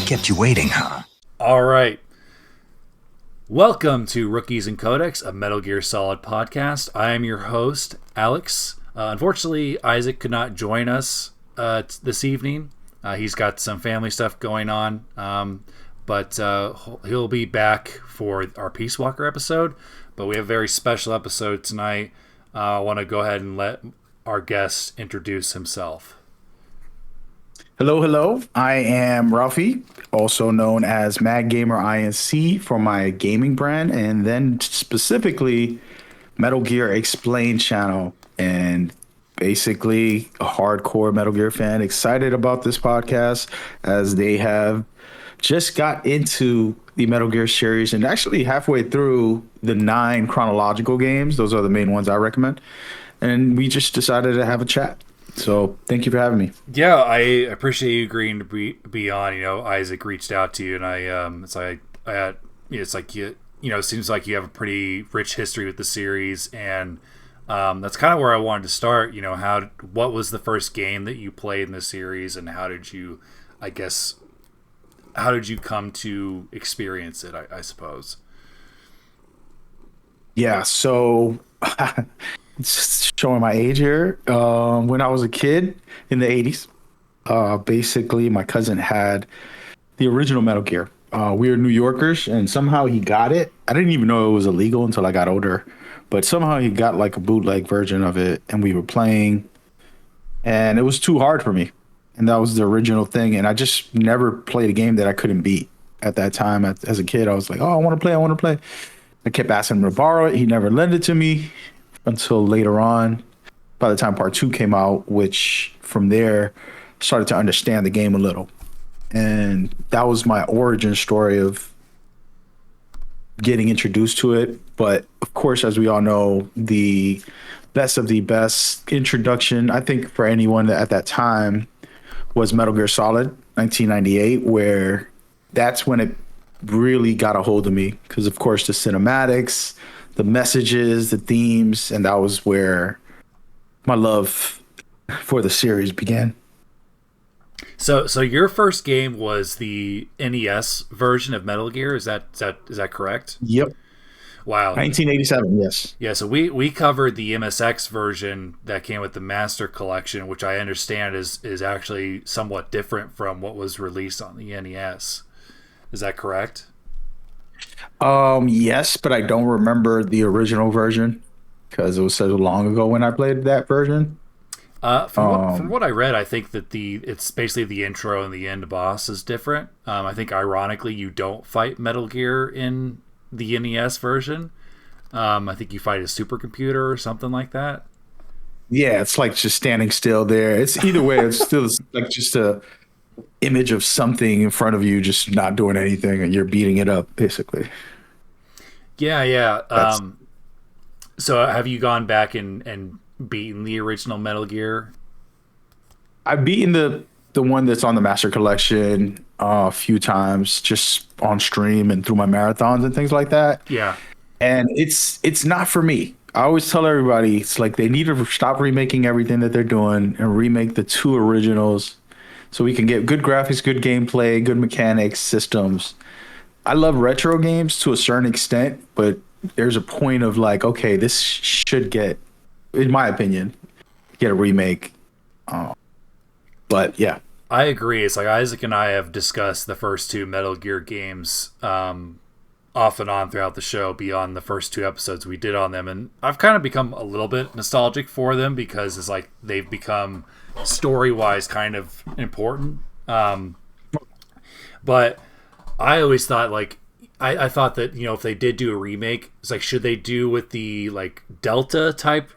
Kept you waiting, huh? All right. Welcome to Rookies and Codecs, a Metal Gear Solid podcast. I am your host, Alex. Unfortunately, Isaac could not join us this evening. He's got some family stuff going on, but he'll be back for our Peace Walker episode. But we have a very special episode tonight. I want to go ahead and let our guest introduce himself. Hello. I am Ralphie, also known as MagGamer Inc. for my gaming brand, and then specifically Metal Gear Explained channel. And basically a hardcore Metal Gear fan, excited about this podcast as they have just got into the Metal Gear series and actually halfway through the 9 chronological games. Those are the main ones I recommend. And we just decided to have a chat. So thank you for having me. Yeah, I appreciate you agreeing to be on. You know, Isaac reached out to you, and it seems like you have a pretty rich history with the series, and that's kind of where I wanted to start. You know, what was the first game that you played in the series, and how did you come to experience it? I suppose. Yeah, so showing my age here. When I was a kid in the 80s, basically my cousin had the original Metal Gear. We were New Yorkers, and somehow he got it. I didn't even know it was illegal until I got older, but somehow he got like a bootleg version of it, and we were playing, and it was too hard for me. And that was the original thing, and I just never played a game that I couldn't beat at that time. As a kid, I was like, oh, I want to play. I kept asking him to borrow it. He never lent it to me until later on, by the time part 2 came out, which from there started to understand the game a little. And that was my origin story of getting introduced to it. But of course, as we all know, the best of the best introduction, I think, for anyone at that time was Metal Gear Solid 1998, where that's when it really got a hold of me. Because of course, the cinematics, the messages, the themes, and that was where my love for the series began. So your first game was the NES version of Metal Gear. Is that correct? Yep. Wow. 1987. Yes. Yeah. So we covered the MSX version that came with the Master Collection, which I understand is actually somewhat different from what was released on the NES. Is that correct? Yes, but I don't remember the original version because it was so long ago when I played that version. From what I read, I think that it's basically the intro and the end boss is different. I think ironically you don't fight Metal Gear in the NES version. I think you fight a supercomputer or something like that. Yeah, it's like just standing still there. It's either way, it's still like just a image of something in front of you just not doing anything, and you're beating it up basically. Yeah. So have you gone back and beaten the original Metal Gear? I've beaten the one that's on the Master Collection a few times, just on stream and through my marathons and things like that. Yeah. And it's not for me. I always tell everybody, it's like they need to stop remaking everything that they're doing and remake the 2 originals so we can get good graphics, good gameplay, good mechanics, systems. I love retro games to a certain extent, but there's a point of like, okay, this should get, in my opinion, get a remake. But yeah. I agree. It's like Isaac and I have discussed the first 2 Metal Gear games off and on throughout the show beyond the first 2 episodes we did on them. And I've kind of become a little bit nostalgic for them because it's like they've become story-wise kind of important. But I always thought like, I thought that, you know, if they did do a remake, it's like, should they do with the like Delta type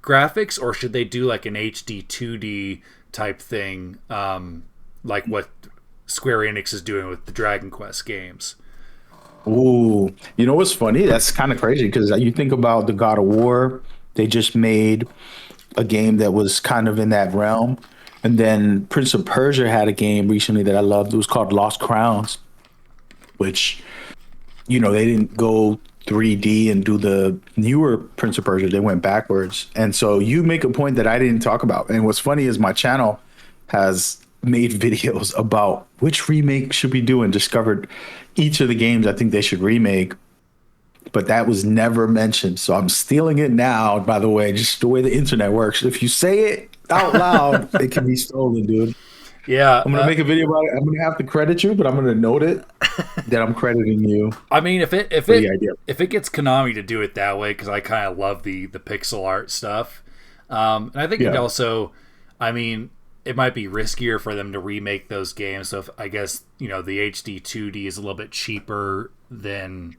graphics or should they do like an HD 2D type thing, like what Square Enix is doing with the Dragon Quest games? Ooh, you know what's funny? That's kind of crazy because you think about the God of War, they just made a game that was kind of in that realm. And then Prince of Persia had a game recently that I loved. It was called Lost Crowns, which, you know, they didn't go 3D and do the newer Prince of Persia. They went backwards. And so you make a point that I didn't talk about. And what's funny is my channel has made videos about which remake should we do and discovered each of the games I think they should remake, but that was never mentioned. So I'm stealing it now, by the way, just the way the internet works. If you say it out loud, it can be stolen, dude. Yeah, I'm gonna make a video about it. I'm gonna have to credit you, but I'm gonna note it that I'm crediting you. I mean, if the idea. if it gets Konami to do it that way, because I kind of love the pixel art stuff, and I think it Yeah. also, I mean, it might be riskier for them to remake those games. So if, I guess the HD 2D is a little bit cheaper than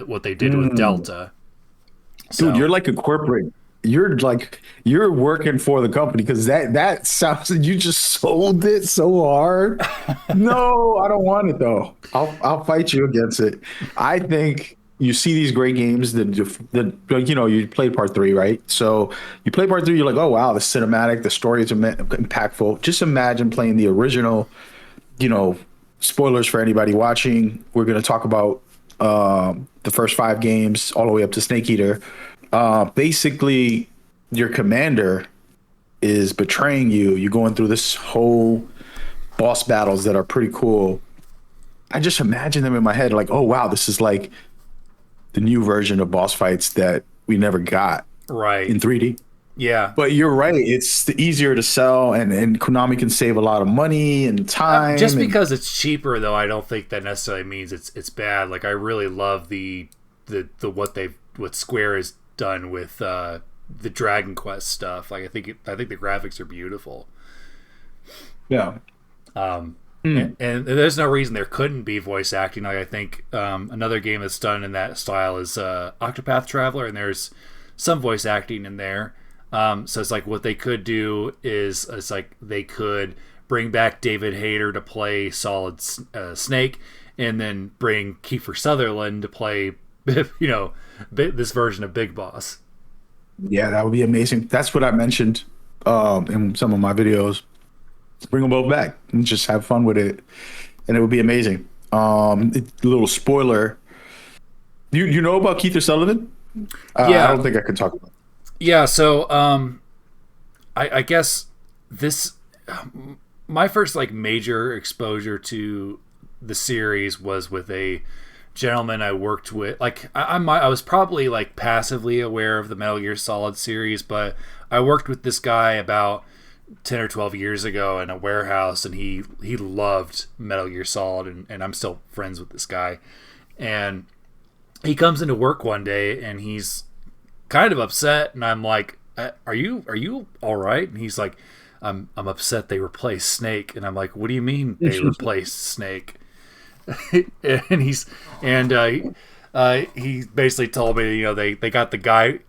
what they did with Delta. Dude, you're like a corporate. You're working for the company because that sounds you just sold it so hard. No, I don't want it though. I'll fight you against it. I think you see these great games that you played part 3, right? So you play part 3, you're like, oh wow, the cinematic, the story is impactful. Just imagine playing the original. Spoilers for anybody watching. We're gonna talk about the first 5 games all the way up to Snake Eater. Basically, your commander is betraying you. You're going through this whole boss battles that are pretty cool. I just imagine them in my head like, oh, wow, this is like the new version of boss fights that we never got right in 3D. Yeah. But you're right. It's easier to sell, and Konami can save a lot of money and time. Just because it's cheaper, though, I don't think that necessarily means it's bad. Like, I really love the what Square has done with the Dragon Quest stuff. Like, I think the graphics are beautiful. Yeah. And there's no reason there couldn't be voice acting. Like, I think another game that's done in that style is Octopath Traveler, and there's some voice acting in there. So it's like what they could do is it's like they could bring back David Hayter to play Solid Snake, and then bring Kiefer Sutherland to play this version of Big Boss. Yeah, that would be amazing. That's what I mentioned in some of my videos. Bring them both back and just have fun with it, and it would be amazing. A little spoiler. You know about Kiefer Sutherland? Yeah, I don't think I could talk about it. Yeah, so I guess this my first like major exposure to the series was with a gentleman I worked with. Like I was probably like passively aware of the Metal Gear Solid series, but I worked with this guy about 10 or 12 years ago in a warehouse, and he loved Metal Gear Solid, and I'm still friends with this guy. And he comes into work one day and he's kind of upset, and I'm like, are you all right? And he's like, I'm upset they replaced Snake. And I'm like, what do you mean they replaced Snake? And he basically told me, they got the guy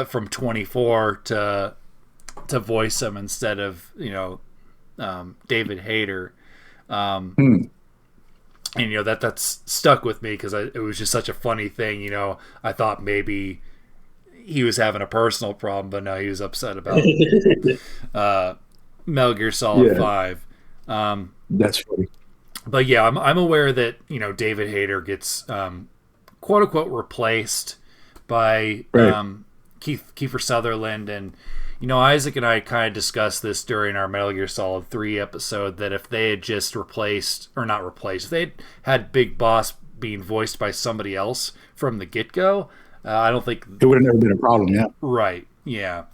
from 24 to voice him instead of David Hayter. And that's stuck with me because it was just such a funny thing. I thought maybe he was having a personal problem, but no, he was upset about Metal Gear Solid 5. That's funny. But yeah, I'm aware that David Hayter gets quote unquote replaced by Kiefer Sutherland, and Isaac and I kind of discussed this during our Metal Gear Solid 3 episode, that if they had just if they had Big Boss being voiced by somebody else from the get-go, I don't think it would have never been a problem. Yeah. Right. Yeah.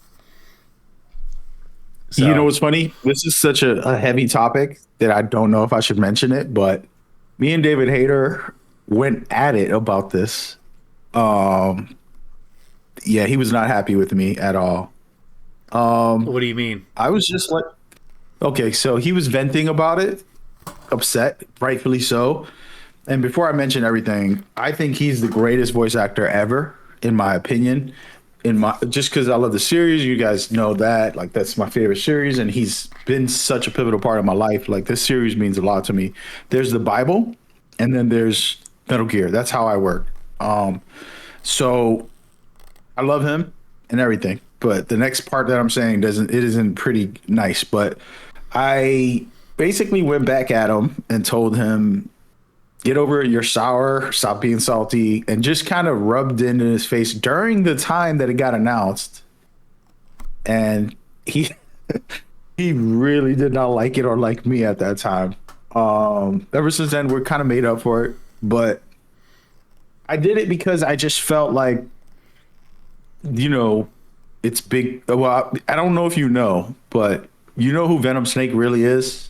So, you know what's funny? This is such a heavy topic that I don't know if I should mention it, but me and David Hayter went at it about this. Yeah, he was not happy with me at all. What do you mean? I was just like, okay, so he was venting about it, upset, rightfully so. And before I mention everything, I think he's the greatest voice actor ever, in my opinion. Just because I love the series, you guys know that. Like, that's my favorite series, and he's been such a pivotal part of my life. Like, this series means a lot to me. There's the Bible, and then there's Metal Gear. That's how I work. So I love him and everything. But the next part that I'm saying isn't pretty nice. But I basically went back at him and told him, get over it, you're sour, stop being salty, and just kind of rubbed into his face during the time that it got announced. And he He really did not like it or like me at that time. Ever since then, we're kind of made up for it. But I did it because I just felt like, you know, it's big. Well, I don't know if you know, but you know who Venom Snake really is?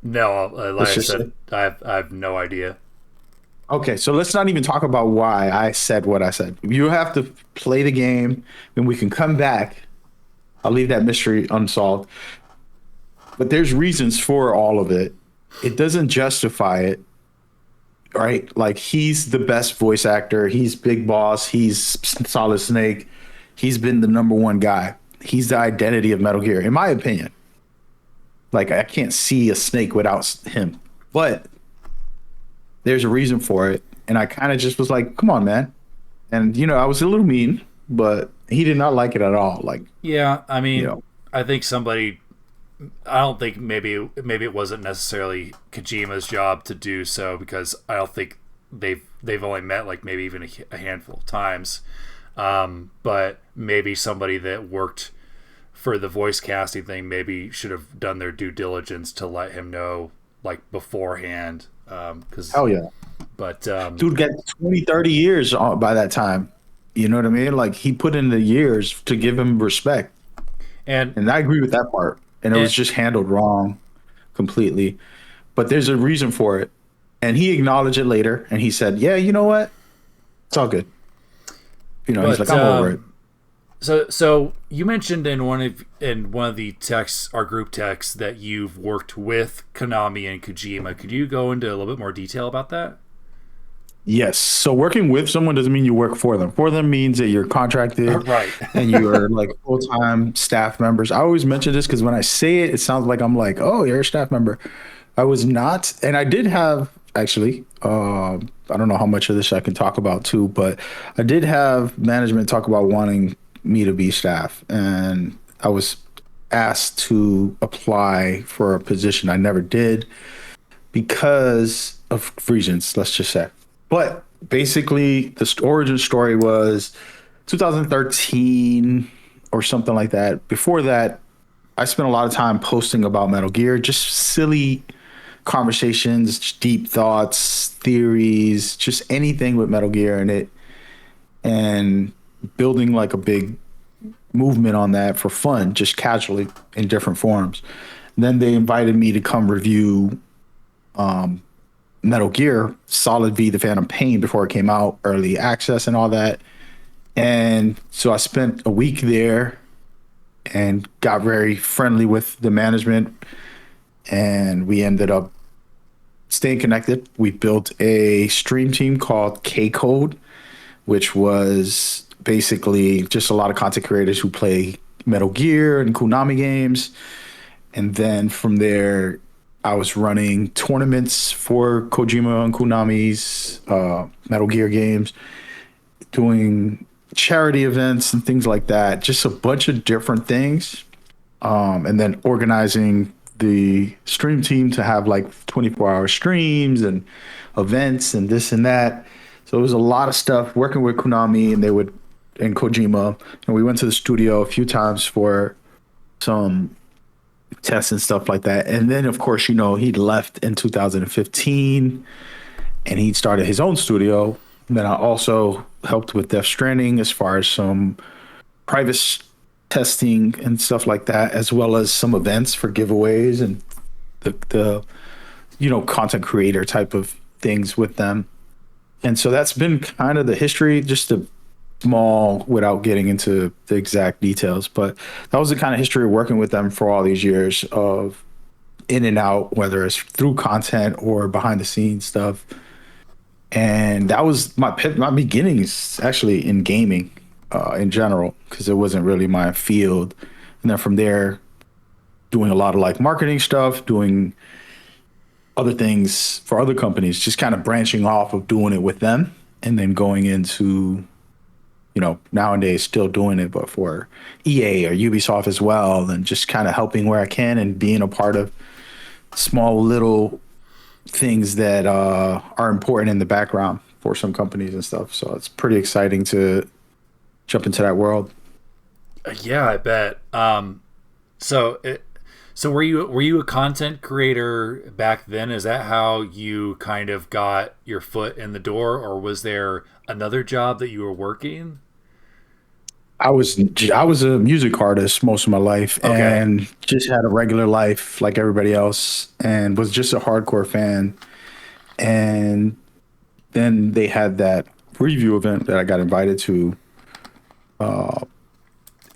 No, like Let's I just said, say. I have no idea. Okay, so let's not even talk about why I said what I said. You have to play the game, and we can come back. I'll leave that mystery unsolved. But there's reasons for all of it. It doesn't justify it, right? Like he's the best voice actor. He's Big Boss. He's Solid Snake. He's been the number one guy. He's the identity of Metal Gear, in my opinion. Like I can't see a Snake without him. But there's a reason for it, and I kind of just was like, "Come on, man." And I was a little mean, but he did not like it at all. Like, Yeah, I you mean, know, I think somebody. I don't think maybe it wasn't necessarily Kojima's job to do so because I don't think they've only met like maybe even a handful of times. But maybe somebody that worked for the voice casting thing maybe should have done their due diligence to let him know like beforehand. Because hell yeah, but dude, got 20, 30 years by that time. You know what I mean? Like he put in the years to give him respect, and and I agree with that part. And it was and just handled wrong completely. But there's a reason for it, and he acknowledged it later, and he said, "Yeah, you know what? It's all good." He's like, but "I'm over it." so you mentioned in one of the texts, our group texts, that you've worked with Konami and Kojima. Could you go into a little bit more detail about that? Yes. So working with someone doesn't mean you work for them. For them means that you're contracted Right. and you're like full time staff members. I always mention this because when I say it, it sounds like I'm like, oh, you're a staff member. I was not, and I did have actually. I don't know how much of this I can talk about too, but I did have management talk about wanting me to be staff, and I was asked to apply for a position. I never did because of reasons, let's just say. But basically, the origin story was 2013 or something like that. Before that, I spent a lot of time posting about Metal Gear, just silly conversations, deep thoughts, theories, just anything with Metal Gear in it, and building like a big movement on that for fun, just casually in different forms. Then they invited me to come review Metal Gear Solid V: The Phantom Pain before it came out, early access and all that. And so I spent a week there and got very friendly with the management, and we ended up staying connected. We built a stream team called K Code, which was basically just a lot of content creators who play Metal Gear and Konami games. And then from there, I was running tournaments for Kojima and Konami's Metal Gear games, doing charity events and things like that. Just a bunch of different things. And then organizing the stream team to have like 24-hour streams and events and this and that. So it was a lot of stuff working with Konami and Kojima. And we went to the studio a few times for some tests and stuff like that. And then, of course, he left in 2015 and he started his own studio. And then I also helped with Death Stranding as far as some private testing and stuff like that, as well as some events for giveaways and the content creator type of things with them. And so that's been kind of the history, just a small without getting into the exact details. But that was the kind of history of working with them for all these years of in and out, whether it's through content or behind the scenes stuff. And that was my beginnings actually in gaming in general, because it wasn't really my field. And then from there, doing a lot of like marketing stuff, doing other things for other companies, just kind of branching off of doing it with them, and then going into nowadays still doing it, but for EA or Ubisoft as well, and just kind of helping where I can and being a part of small little things that are important in the background for some companies and stuff. So it's pretty exciting to jump into that world. Yeah, I bet. So So were you a content creator back then? Is that how you kind of got your foot in the door, or was there another job that you were working? I was a music artist most of my life Okay. and just had a regular life like everybody else and was just a hardcore fan. And then they had that preview event that I got invited to,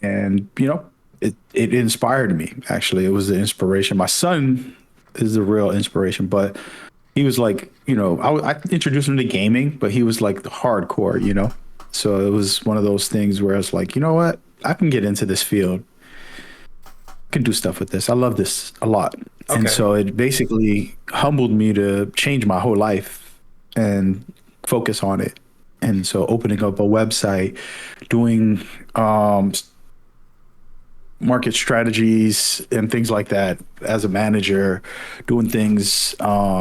and it inspired me. Actually, it was the inspiration. My son is the real inspiration, but he was like, I introduced him to gaming, but he was like the hardcore, So it was one of those things where I was like, you know what? I can get into this field. I can do stuff with this. I love this a lot. And Okay. so it basically humbled me to change my whole life and focus on it. And so opening up a website, doing market strategies and things like that as a manager, doing things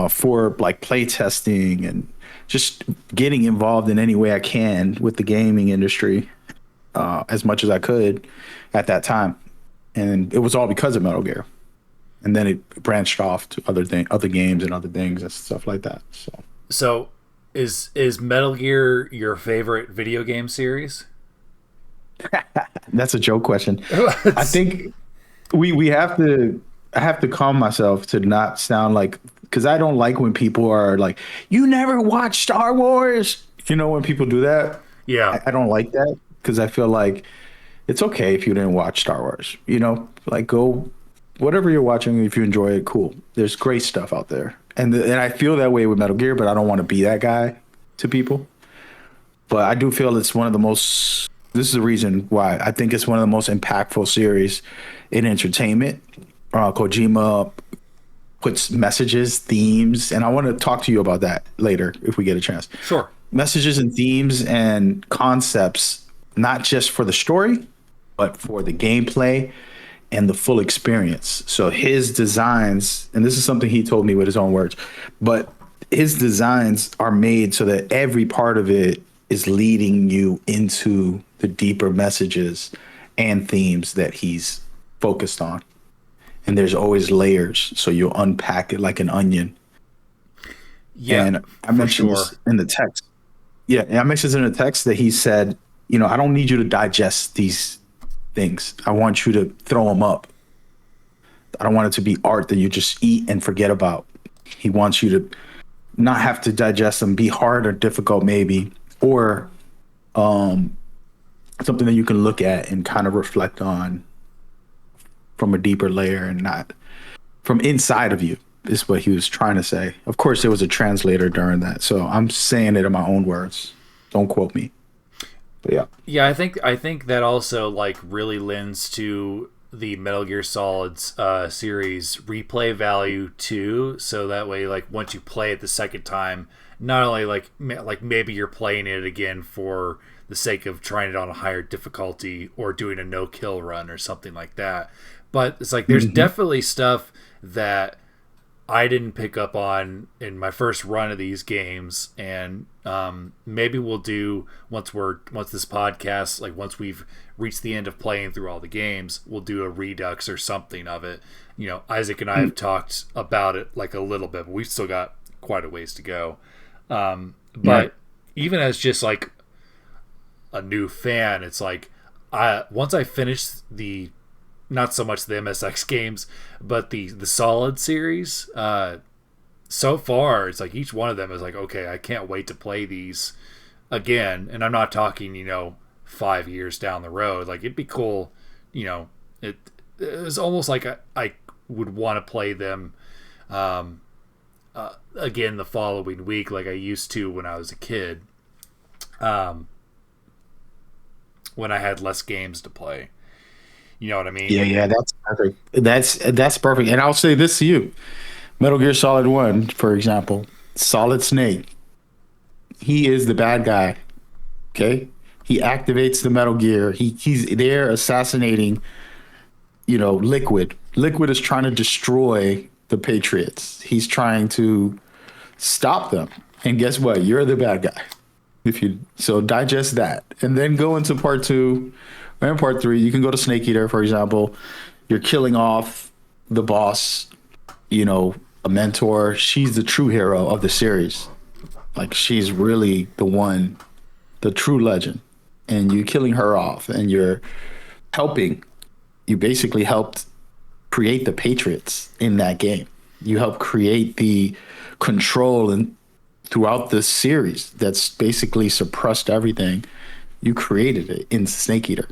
for like play testing and just getting involved in any way I can with the gaming industry as much as I could at that time. And it was all because of Metal Gear. And then it branched off to other games and other things and stuff like that. So So is Metal Gear your favorite video game series? that's a joke question. I It's- think we have to I have to calm myself to not sound like, because I don't like when people are like, you never watched Star Wars. When people do that, yeah. I don't like that because I feel like it's okay if you didn't watch Star Wars. Like go whatever you're watching. If you enjoy it, cool. There's great stuff out there, and I feel that way with Metal Gear, but I don't want to be that guy to people. But I do feel it's one of the most. This is the reason why I think it's one of the most impactful series in entertainment. Kojima puts messages, themes, and I want to talk to you about that later if we get a chance. Sure. Messages and themes and concepts, not just for the story, but for the gameplay and the full experience. So his designs, and this is something he told me with his own words, but his designs are made so that every part of it is leading you into the deeper messages and themes that he's focused on. And there's always layers, so you'll unpack it like an onion. Yeah, And I for mentioned this sure. in the text. Yeah, and I mentioned in the text that he said, I don't need you to digest these things. I want you to throw them up. I don't want it to be art that you just eat and forget about. He wants you to not have to digest them, be hard or difficult maybe, or something that you can look at and kind of reflect on from a deeper layer and not from inside of you, is what he was trying to say. Of course, there was a translator during that, so I'm saying it in my own words. Don't quote me. But yeah. Yeah, I think that also like really lends to the Metal Gear Solid's series replay value too. So that way, like once you play it the second time, not only like maybe you're playing it again for the sake of trying it on a higher difficulty or doing a no kill run or something like that, but it's like there's Hmm. definitely stuff that I didn't pick up on in my first run of these games, and maybe we'll do once this podcast, like once we've reached the end of playing through all the games, we'll do a redux or something of it. Isaac and I have talked about it like a little bit, but we've still got quite a ways to go. Right. But even as just like a new fan, it's like I once I finish the not so much the MSX games, but the Solid series. So far, it's like each one of them is like, okay, I can't wait to play these again. And I'm not talking, 5 years down the road. Like it'd be cool, it it's almost like I would want to play them again the following week, like I used to when I was a kid, um, when I had less games to play. You know what I mean? Yeah, yeah, that's perfect. That's perfect. And I'll say this to you. Metal Gear Solid 1, for example, Solid Snake, he is the bad guy. Okay? He activates the Metal Gear. He's there assassinating, Liquid. Liquid is trying to destroy the Patriots. He's trying to stop them. And guess what? You're the bad guy. If you so digest that. And then go into part two and part three. You can go to Snake Eater, for example. You're killing off the boss, a mentor. She's the true hero of the series. Like she's really the one, the true legend. And you killing her off and you're helping. You basically helped create the Patriots in that game. You helped create the control and throughout this series that's basically suppressed everything. You created it in Snake Eater.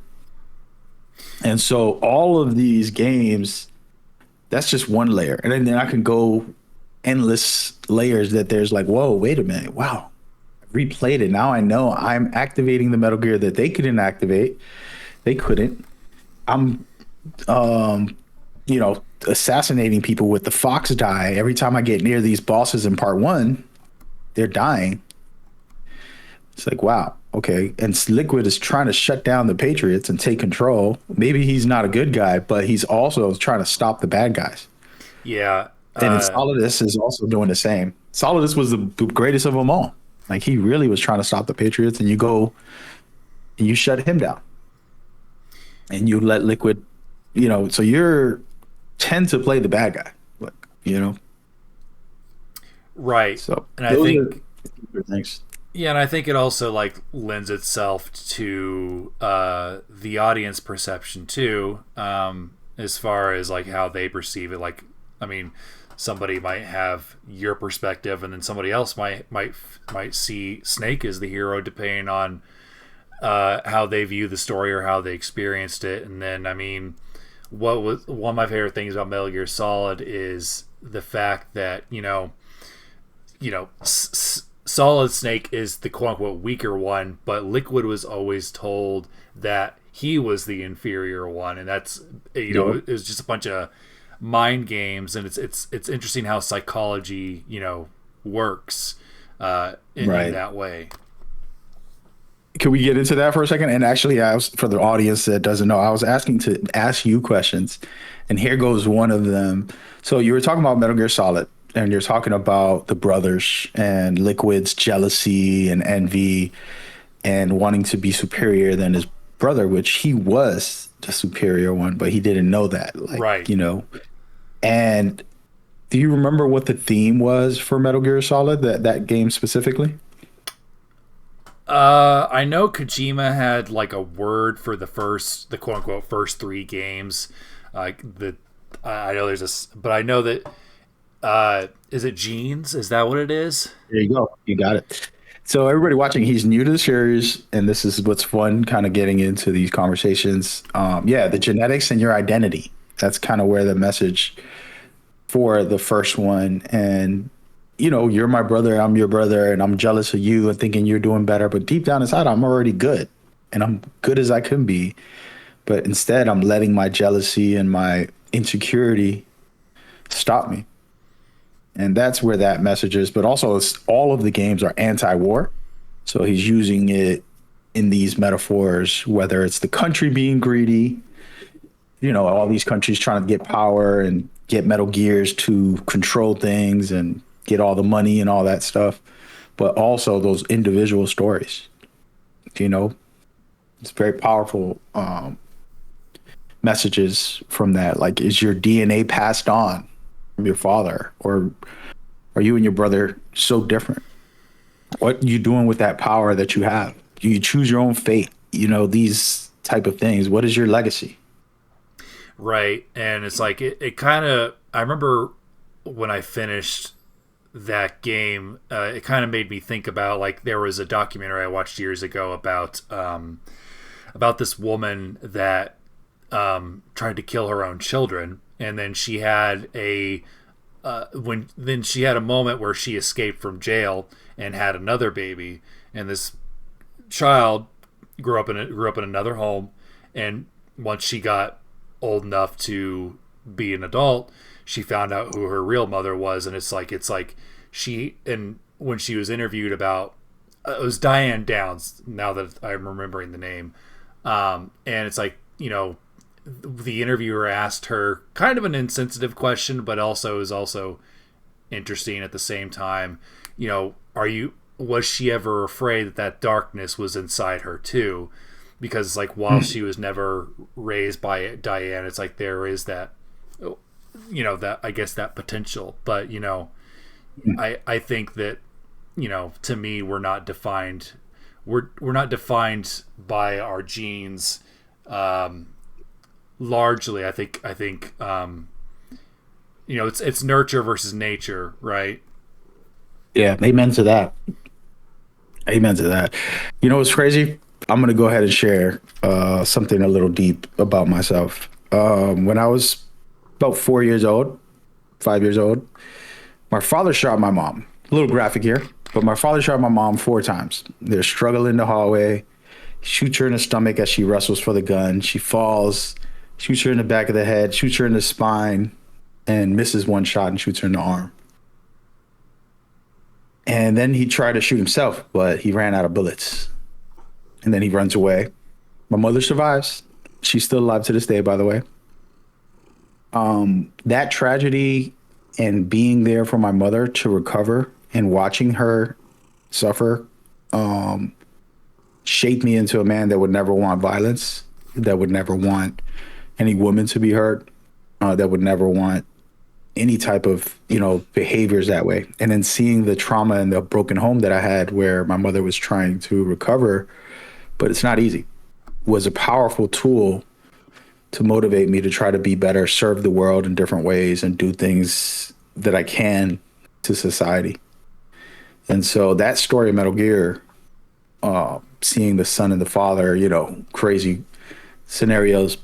And so all of these games, that's just one layer. And then I can go endless layers that there's like, whoa, wait a minute. Wow. I replayed it. Now I know I'm activating the Metal Gear that they couldn't activate. They couldn't. I'm assassinating people with the fox die. Every time I get near these bosses in part one, they're dying. It's like, wow, okay. And Liquid is trying to shut down the Patriots and take control. Maybe he's not a good guy, but he's also trying to stop the bad guys. Yeah. And Solidus is also doing the same. Solidus was the greatest of them all. Like he really was trying to stop the Patriots, and you go and you shut him down. And you let Liquid, so you're tend to play the bad guy, Right. So and I think things. Yeah, and I think it also like lends itself to the audience perception too, as far as like how they perceive it. Like, I mean, somebody might have your perspective, and then somebody else might see Snake as the hero, depending on how they view the story or how they experienced it. And then, I mean, what was one of my favorite things about Metal Gear Solid is the fact that Solid Snake is the quote unquote weaker one, but Liquid was always told that he was the inferior one, and that's it was just a bunch of mind games, and it's interesting how psychology works in that way. Can we get into that for a second? And actually, for the audience that doesn't know, I was asking to ask you questions, and here goes one of them. So you were talking about Metal Gear Solid, and you're talking about the brothers and Liquid's jealousy and envy and wanting to be superior than his brother, which he was the superior one, but he didn't know that. Right. And do you remember what the theme was for Metal Gear Solid, that game specifically? I know Kojima had like a word for the quote unquote first three games. I know there's this, but I know that is it Genes? Is that what it is? There you go. You got it. So everybody watching, he's new to the series, and this is what's fun, kind of getting into these conversations. The genetics and your identity. That's kind of where the message for the first one. And you're my brother, I'm your brother, and I'm jealous of you and thinking you're doing better. But deep down inside, I'm already good, and I'm good as I can be. But instead, I'm letting my jealousy and my insecurity stop me. And that's where that message is. But also, all of the games are anti-war. So he's using it in these metaphors, whether it's the country being greedy, all these countries trying to get power and get Metal Gears to control things and get all the money and all that stuff. But also those individual stories, it's very powerful messages from that. Like, is your DNA passed on from your father, or are you and your brother so different? What are you doing with that power that you have? Do you choose your own fate? These type of things. What is your legacy? Right. And it's like it kind of, I remember when I finished that game, it kind of made me think about, like, there was a documentary I watched years ago about this woman that tried to kill her own children, and then she had a moment where she escaped from jail and had another baby, and this child grew up in another home, and once she got old enough to be an adult, she found out who her real mother was. And it's like when she was interviewed about it was Diane Downs, now that I'm remembering the name, and it's like, the interviewer asked her kind of an insensitive question, but also is also interesting at the same time. Was she ever afraid that darkness was inside her too? Because it's like, while she was never raised by Diane, it's like there is that that, I guess, that potential. But I think that, to me, we're not defined. We're not defined by our genes. Largely, I think it's nurture versus nature, right? Yeah, amen to that. Amen to that. You know what's crazy? I'm gonna go ahead and share something a little deep about myself. When I was about 4 years old, 5 years old, my father shot my mom. A little graphic here, but my father shot my mom 4 times. They're struggling in the hallway. Shoots her in the stomach as she wrestles for the gun. She falls, shoots her in the back of the head, shoots her in the spine, and misses one shot and shoots her in the arm. And then he tried to shoot himself, but he ran out of bullets. And then he runs away. My mother survives. She's still alive to this day, by the way. That tragedy and being there for my mother to recover and watching her suffer shaped me into a man that would never want violence, that would never want any woman to be hurt, that would never want any type of behaviors that way. And then seeing the trauma and the broken home that I had where my mother was trying to recover, but it's not easy, was a powerful tool to motivate me to try to be better, serve the world in different ways, and do things that I can to society. And so that story of Metal Gear, seeing the son and the father, crazy scenarios,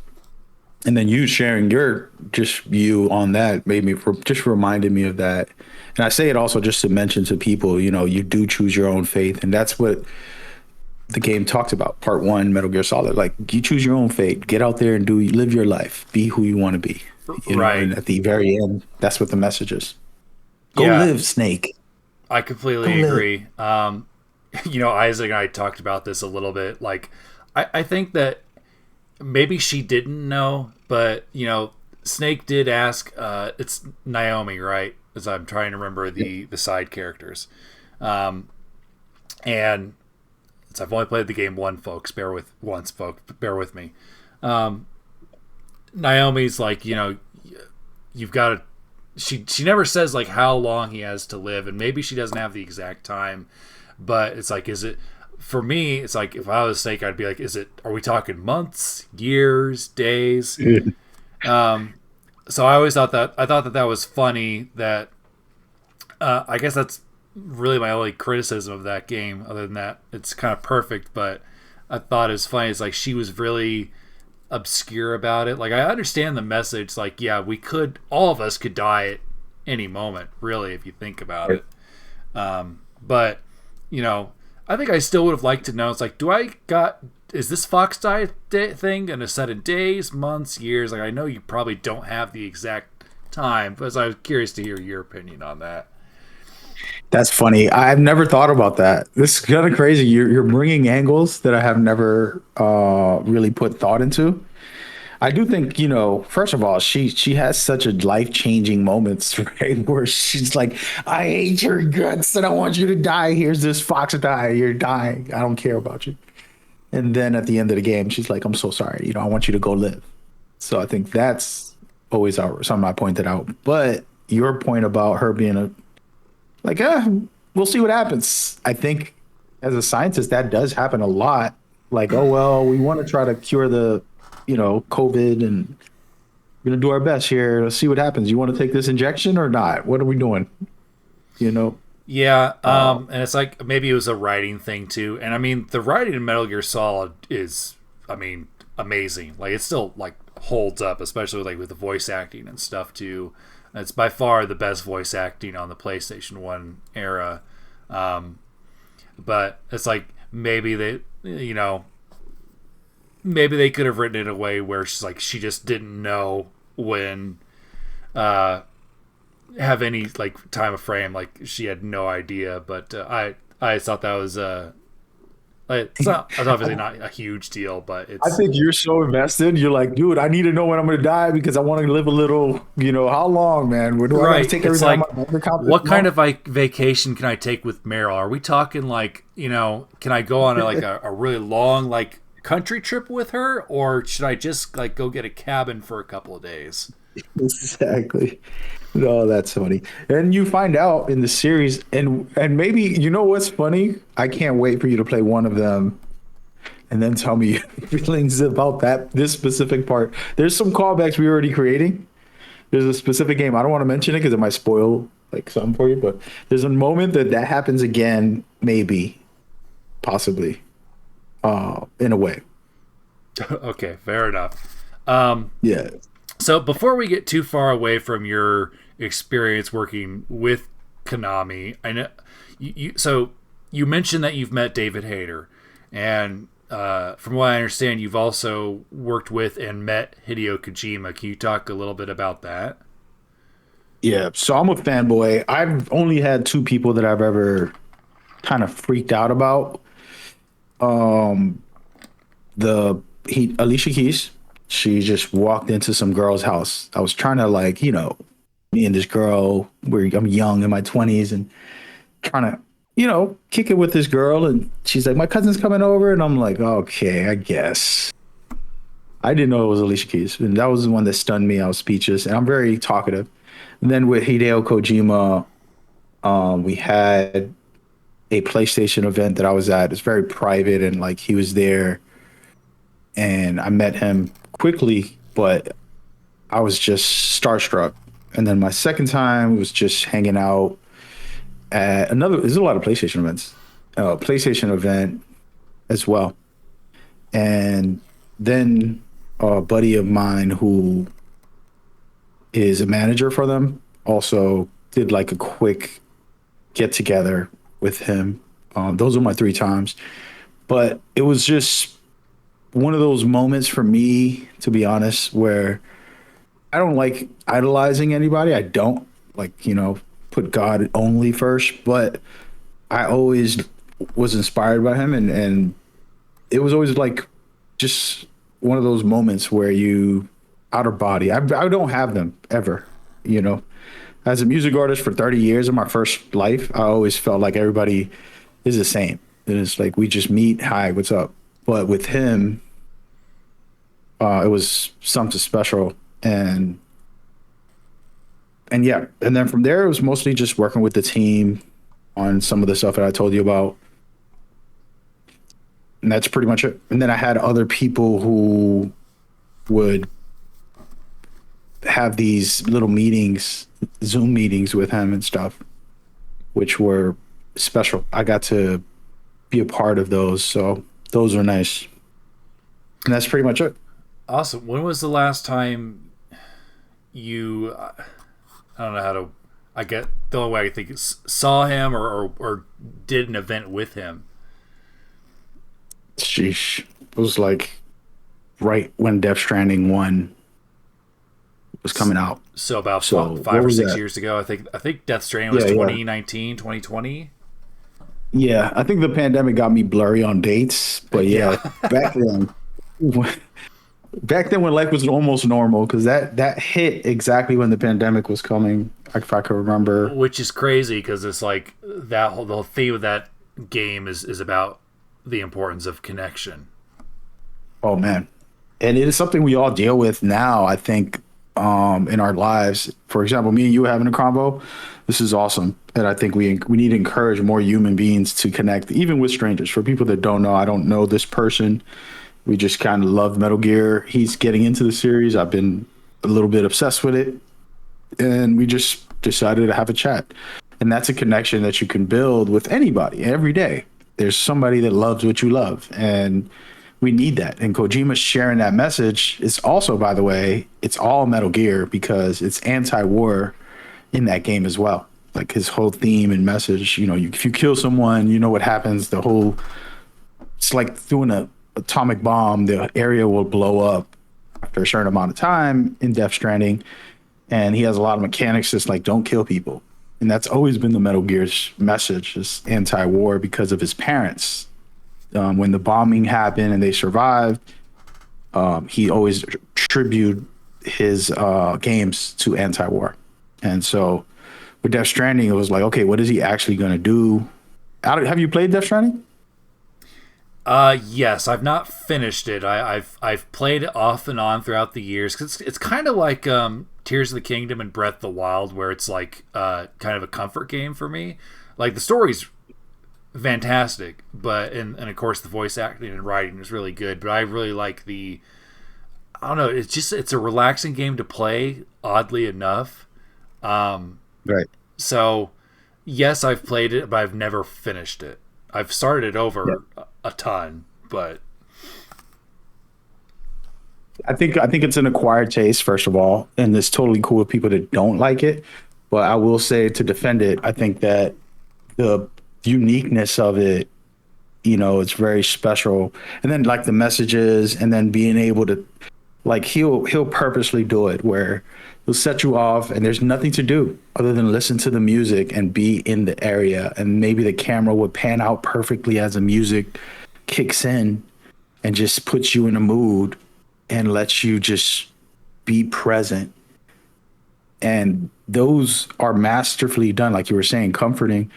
and then you sharing your view on that just reminded me of that. And I say it also just to mention to people, you do choose your own faith. And that's what the game talks about. Part 1, Metal Gear Solid, like you choose your own fate, get out there and live your life, be who you want to be. Right. And at the very end, that's what the message is. Go live, Snake. I completely agree. Isaac and I talked about this a little bit. Like, I think that maybe she didn't know, but Snake did ask. It's Naomi, right? As I'm trying to remember the side characters, and I've only played the game once, folks. Bear with me. Naomi's like, you've got to. She never says like how long he has to live, and maybe she doesn't have the exact time, but it's like, is it? For me, it's like if I was Snake, I'd be like, are we talking months, years, days? So I always thought that was funny. That I guess that's really my only criticism of that game. Other than that, it's kind of perfect. But I thought it was funny. It's like she was really obscure about it. Like I understand the message. Like all of us could die at any moment, really, if you think about it. But I think I still would have liked to know. It's like, is this Fox die thing going to set in days, months, years? Like, I know you probably don't have the exact time, but I was curious to hear your opinion on that. That's funny. I've never thought about that. This is kind of crazy. You're bringing angles that I have never really put thought into. I do think, first of all, she has such a life-changing moments, right? Where she's like, I hate your guts and I want you to die. Here's this fox die. You're dying. I don't care about you. And then at the end of the game, she's like, I'm so sorry. I want you to go live. So I think that's always something I pointed out. But your point about her being we'll see what happens. I think as a scientist, that does happen a lot. Like, oh, well, we want to try to cure the COVID, and we're going to do our best here. Let's see what happens. You want to take this injection or not? What are we doing? Yeah. And it's like, maybe it was a writing thing too. And I mean, the writing in Metal Gear Solid is, amazing. Like it still holds up, especially with the voice acting and stuff too. It's by far the best voice acting on the PlayStation 1 era. But it's like, maybe they could have written it in a way where she just didn't know when have any time of frame. Like she had no idea. But I thought that was it's obviously not a huge deal, but it's. I think you're so invested. You're like, dude, I need to know when I'm going to die because I want to live a little. How long, man? Where do I gotta take everything? What kind of vacation can I take with Meryl? Are we talking can I go on a really long country trip with her, or should I just go get a cabin for a couple of days? Exactly. No, that's funny. And you find out in the series, and maybe you know what's funny? I can't wait for you to play one of them and then tell me your feelings about this specific part. There's some callbacks we already creating. There's a specific game. I don't want to mention it because it might spoil like something for you, but there's a moment that happens again, maybe, possibly, in a way. Okay, fair enough. Um, Yeah. so before we get too far away from your experience working with Konami, I know so you mentioned that you've met David Hayter, and from what I understand, you've also worked with and met Hideo Kojima. Can you talk a little bit about that? Yeah. So I'm a fanboy. I've only had two people that I've ever kind of freaked out about. Um, the Alicia Keys. She just walked into some girl's house. I was trying to like, me and this girl, I'm young in my 20s and trying to, kick it with this girl. And she's like, my cousin's coming over. And I'm like, okay, I guess. I didn't know it was Alicia Keys. And that was the one that stunned me. I was speechless. And I'm very talkative. And then with Hideo Kojima, we had a PlayStation event that I was at. It's very private and like he was there and I met him quickly, but I was just starstruck. And then my second time was just hanging out at there's a lot of PlayStation events, PlayStation event as well. And then a buddy of mine who is a manager for them also did like a quick get together with him. Those are my three times. But it was just one of those moments for me, to be honest, where I don't like idolizing anybody. I don't like, put God only first, but I always was inspired by him. And it was always like just one of those moments where you out of body. I don't have them ever, you know. As a music artist for 30 years in my first life, I always felt like everybody is the same. And it's like we just meet, hi, what's up? But with him, it was something special. And yeah, and then from there it was mostly just working with the team on some of the stuff that I told you about. And that's pretty much it. And then I had other people who would have these little meetings, Zoom meetings with him and stuff, which were special. I got to be a part of those, so those are nice. And that's pretty much it. Awesome. When was the last time you? I don't know how to. I get the only way I can think is saw him or did an event with him. Sheesh. It was like right when Death Stranding 1 was coming out. So about So five what or was six that? years ago, I think Death Stranding was Yeah, yeah. 2019, 2020. Yeah, I think the pandemic got me blurry on dates, but yeah, Yeah. back then, back then when life was almost normal, because that hit exactly when the pandemic was coming, if I could remember. Which is crazy because it's like the whole theme of that game is about the importance of connection. Oh man, and it is something we all deal with now. I think in our lives. For example, me and you having a convo. This is awesome, and I think we need to encourage more human beings to connect, even with strangers. For people that don't know, I don't know this person. We just kind of love Metal Gear. He's getting into the series. I've been a little bit obsessed with it, and we just decided to have a chat. And that's a connection that you can build with anybody every day. There's somebody that loves what you love, and we need that. And Kojima sharing that message is also, by the way, it's all Metal Gear because it's anti-war in that game as well. Like his whole theme and message, if you kill someone, you know what happens. It's like doing a atomic bomb. The area will blow up after a certain amount of time in Death Stranding. And he has a lot of mechanics that's like, don't kill people. And that's always been the Metal Gear's message, is anti-war because of his parents. When the bombing happened and they survived, he always tribute his games to anti-war. And so with Death Stranding, it was like, okay, what is he actually going to do? Have you played Death Stranding? Yes, I've not finished it. I've played it off and on throughout the years. 'Cause it's kind of like Tears of the Kingdom and Breath of the Wild, where it's like kind of a comfort game for me. Like the story's fantastic, but and of course the voice acting and writing is really good. But I really like the, I don't know. It's a relaxing game to play. Oddly enough, Right. so yes, I've played it, but I've never finished it. I've started it Yeah. over a ton, but I think it's an acquired taste, first of all, and it's totally cool with people that don't like it. But I will say, to defend it, I think that the uniqueness of it, it's very special. And then like the messages, and then being able to, like, he'll purposely do it where he'll set you off and there's nothing to do other than listen to the music and be in the area, and maybe the camera would pan out perfectly as the music kicks in and just puts you in a mood and lets you just be present. And those are masterfully done, like you were saying, comforting,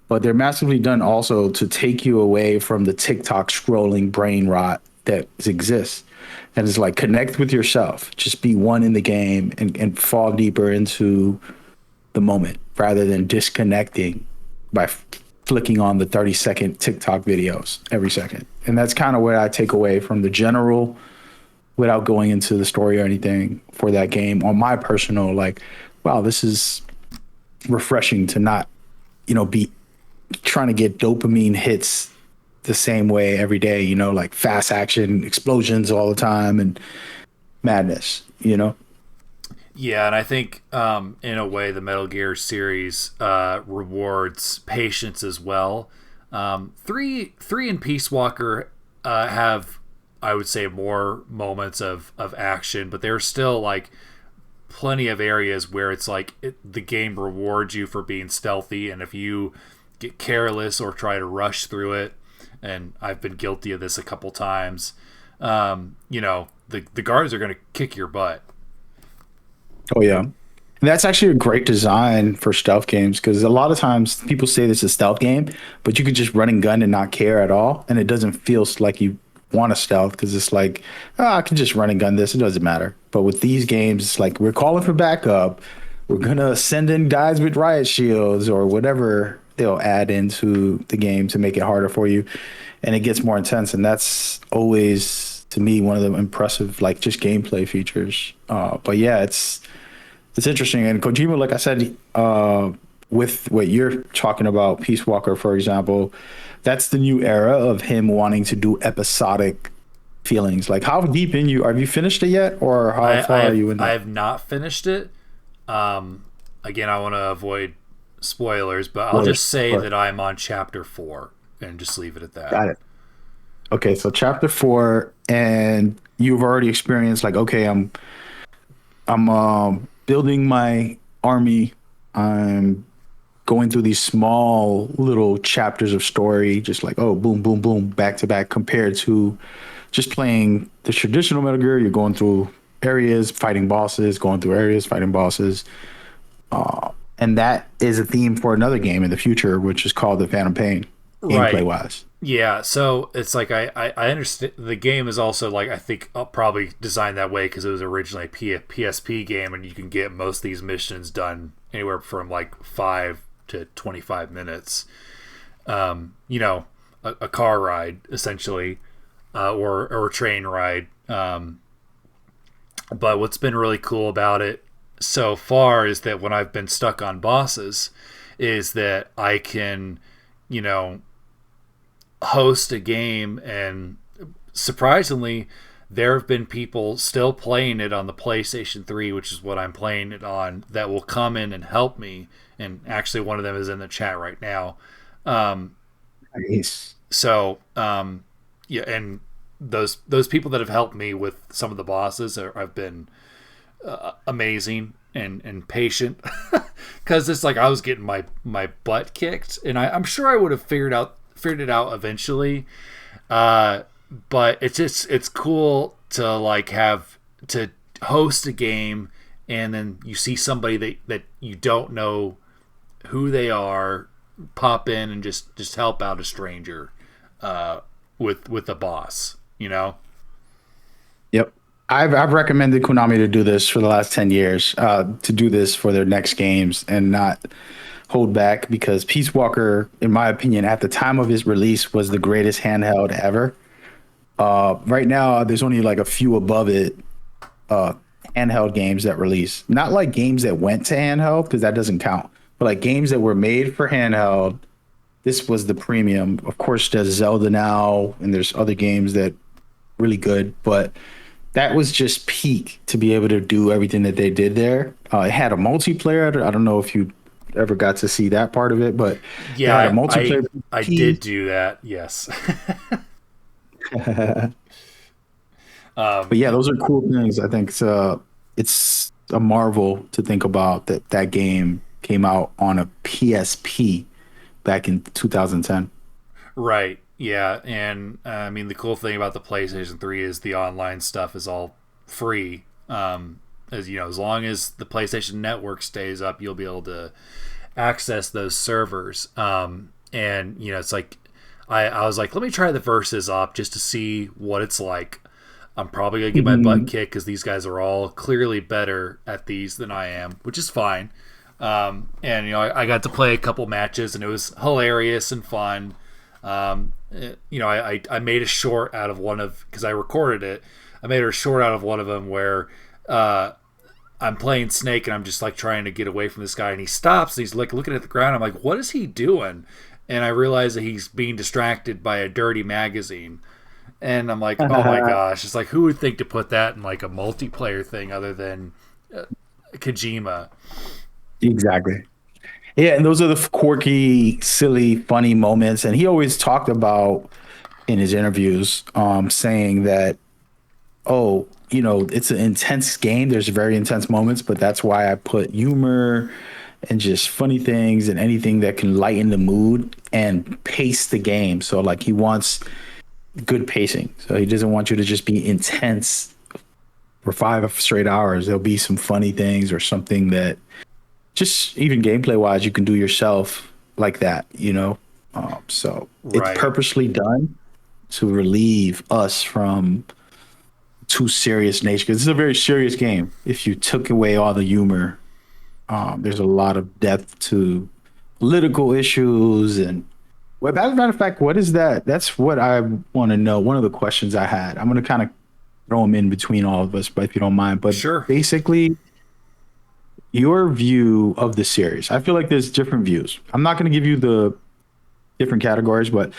but they're masterfully done also to take you away from the TikTok scrolling brain rot that exists. And it's like, connect with yourself, just be one in the game, and fall deeper into the moment rather than disconnecting by flicking on the 30-second TikTok videos every second. And that's kind of what I take away from the general, without going into the story or anything for that game, on my personal, like, wow, this is refreshing to not, be trying to get dopamine hits the same way every day, like fast action, explosions all the time, and madness. yeah, and I think in a way the Metal Gear series rewards patience as well. Three and Peace Walker have, I would say, more moments of action, but there's still like plenty of areas where it's like the game rewards you for being stealthy, and if you get careless or try to rush through it, and I've been guilty of this a couple times, the guards are going to kick your butt. Oh yeah. And that's actually a great design for stealth games, because a lot of times people say this is a stealth game, but you could just run and gun and not care at all, and it doesn't feel like you want to stealth, because it's like, I can just run and gun this, it doesn't matter. But with these games, it's like, we're calling for backup, we're gonna send in guys with riot shields or whatever they'll add into the game to make it harder for you, and it gets more intense. And that's always, to me, one of the impressive, like, just gameplay features. But yeah, it's interesting. And Kojima, like I said, with what you're talking about, Peace Walker, for example, that's the new era of him wanting to do episodic feelings. Like, how deep in you, have you finished it yet, or how far are you in that? I have not finished it. Again, I want to avoid spoilers, but I'll just say that I'm on chapter 4 and just leave it at that. Got it. Okay, so chapter 4, and you've already experienced, like, okay, I'm building my army. I'm going through these small little chapters of story, just like, oh, boom, boom, boom, back to back, compared to just playing the traditional Metal Gear. You're going through areas, fighting bosses, going through areas, fighting bosses. And that is a theme for another game in the future, which is called The Phantom Pain, gameplay wise. Yeah, so it's like I understand the game is also, like, I think probably designed that way because it was originally a PSP game, and you can get most of these missions done anywhere from like 5 to 25 minutes. A car ride essentially, or a train ride. But what's been really cool about it so far is that when I've been stuck on bosses, is that I can, host a game, and surprisingly there have been people still playing it on the PlayStation 3, which is what I'm playing it on, that will come in and help me, and actually one of them is in the chat right now. Nice. So yeah, and those people that have helped me with some of the bosses have been amazing and patient, because it's like I was getting my butt kicked, and I'm sure I would have figured it out eventually, but it's cool to like have to host a game, and then you see somebody that you don't know who they are pop in and just help out a stranger. with the boss. You know. Yep. I've recommended Konami to do this for the last 10 years, to do this for their next games and not hold back, because Peace Walker, in my opinion, at the time of his release, was the greatest handheld ever. Right now, there's only like a few above it, uh, handheld games that release. Not like games that went to handheld, because that doesn't count, but like games that were made for handheld. This was the premium. Of course, there's Zelda now, and there's other games that really good, but that was just peak to be able to do everything that they did there. It had a multiplayer. I don't know if you ever got to see that part of it, but it had a Yeah, multiplayer. I did do that. Yes. But um, yeah, those are cool things. I think it's a marvel to think about that that game came out on a PSP back in 2010. right. Yeah, and I mean the cool thing about the PlayStation 3 is the online stuff is all free. As you know, as long as the PlayStation Network stays up, you'll be able to access those servers. And you know, it's like I was like, let me try the verses up just to see what it's like. I'm probably gonna get my butt Mhm. kicked because these guys are all clearly better at these than I am, which is fine. And you know, I got to play a couple matches, and it was hilarious and fun. You know, I made a short out of one of, because I recorded it. I made a short out of one of them where uh, I'm playing Snake and I'm just like trying to get away from this guy, and he stops and he's like looking at the ground. I'm like, what is he doing? And I realize that he's being distracted by a dirty magazine. And I'm like, oh my gosh! It's like, who would think to put that in like a multiplayer thing other than Kojima? Exactly. Yeah, and those are the quirky, silly, funny moments. And he always talked about in his interviews, saying that, oh, you know, it's an intense game. There's very intense moments, but that's why I put humor and just funny things and anything that can lighten the mood and pace the game. So like he wants good pacing. So he doesn't want you to just be intense for 5 straight hours. There'll be some funny things or something that just even gameplay wise you can do yourself like that, you know. So it's Right. purposely done to relieve us from too serious nature, because it's a very serious game. If you took away all the humor, there's a lot of depth to political issues. And well, as a matter of fact, what is that? That's what I want to know. One of the questions I had, I'm going to kind of throw them in between all of us, but if you don't mind. But Sure. basically, your view of the series. I feel like there's different views. I'm not going to give you the different categories, but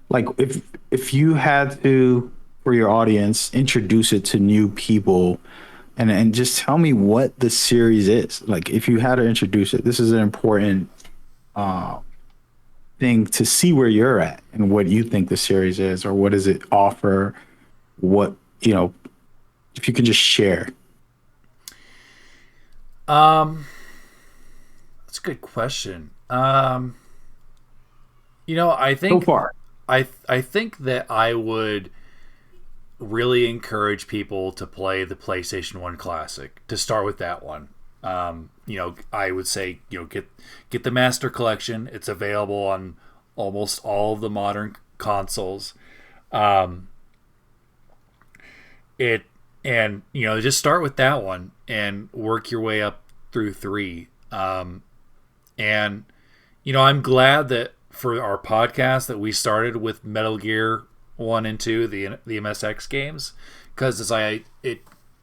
like if you had to, for your audience, introduce it to new people, and just tell me what the series is. Like if you had to introduce it, this is an important uh thing to see where you're at and what you think the series is, or what does it offer, what, you know, if you can just share. Um, that's a good question. You know, So far. I think that I would really encourage people to play the PlayStation 1 Classic, to start with that one. You know, I would say, you know, get the Master Collection. It's available on almost all of the modern consoles. Um, it and you know, just start with that one and work your way up through three. And you know, I'm glad that for our podcast that we started with Metal Gear 1 and 2, the MSX games, because it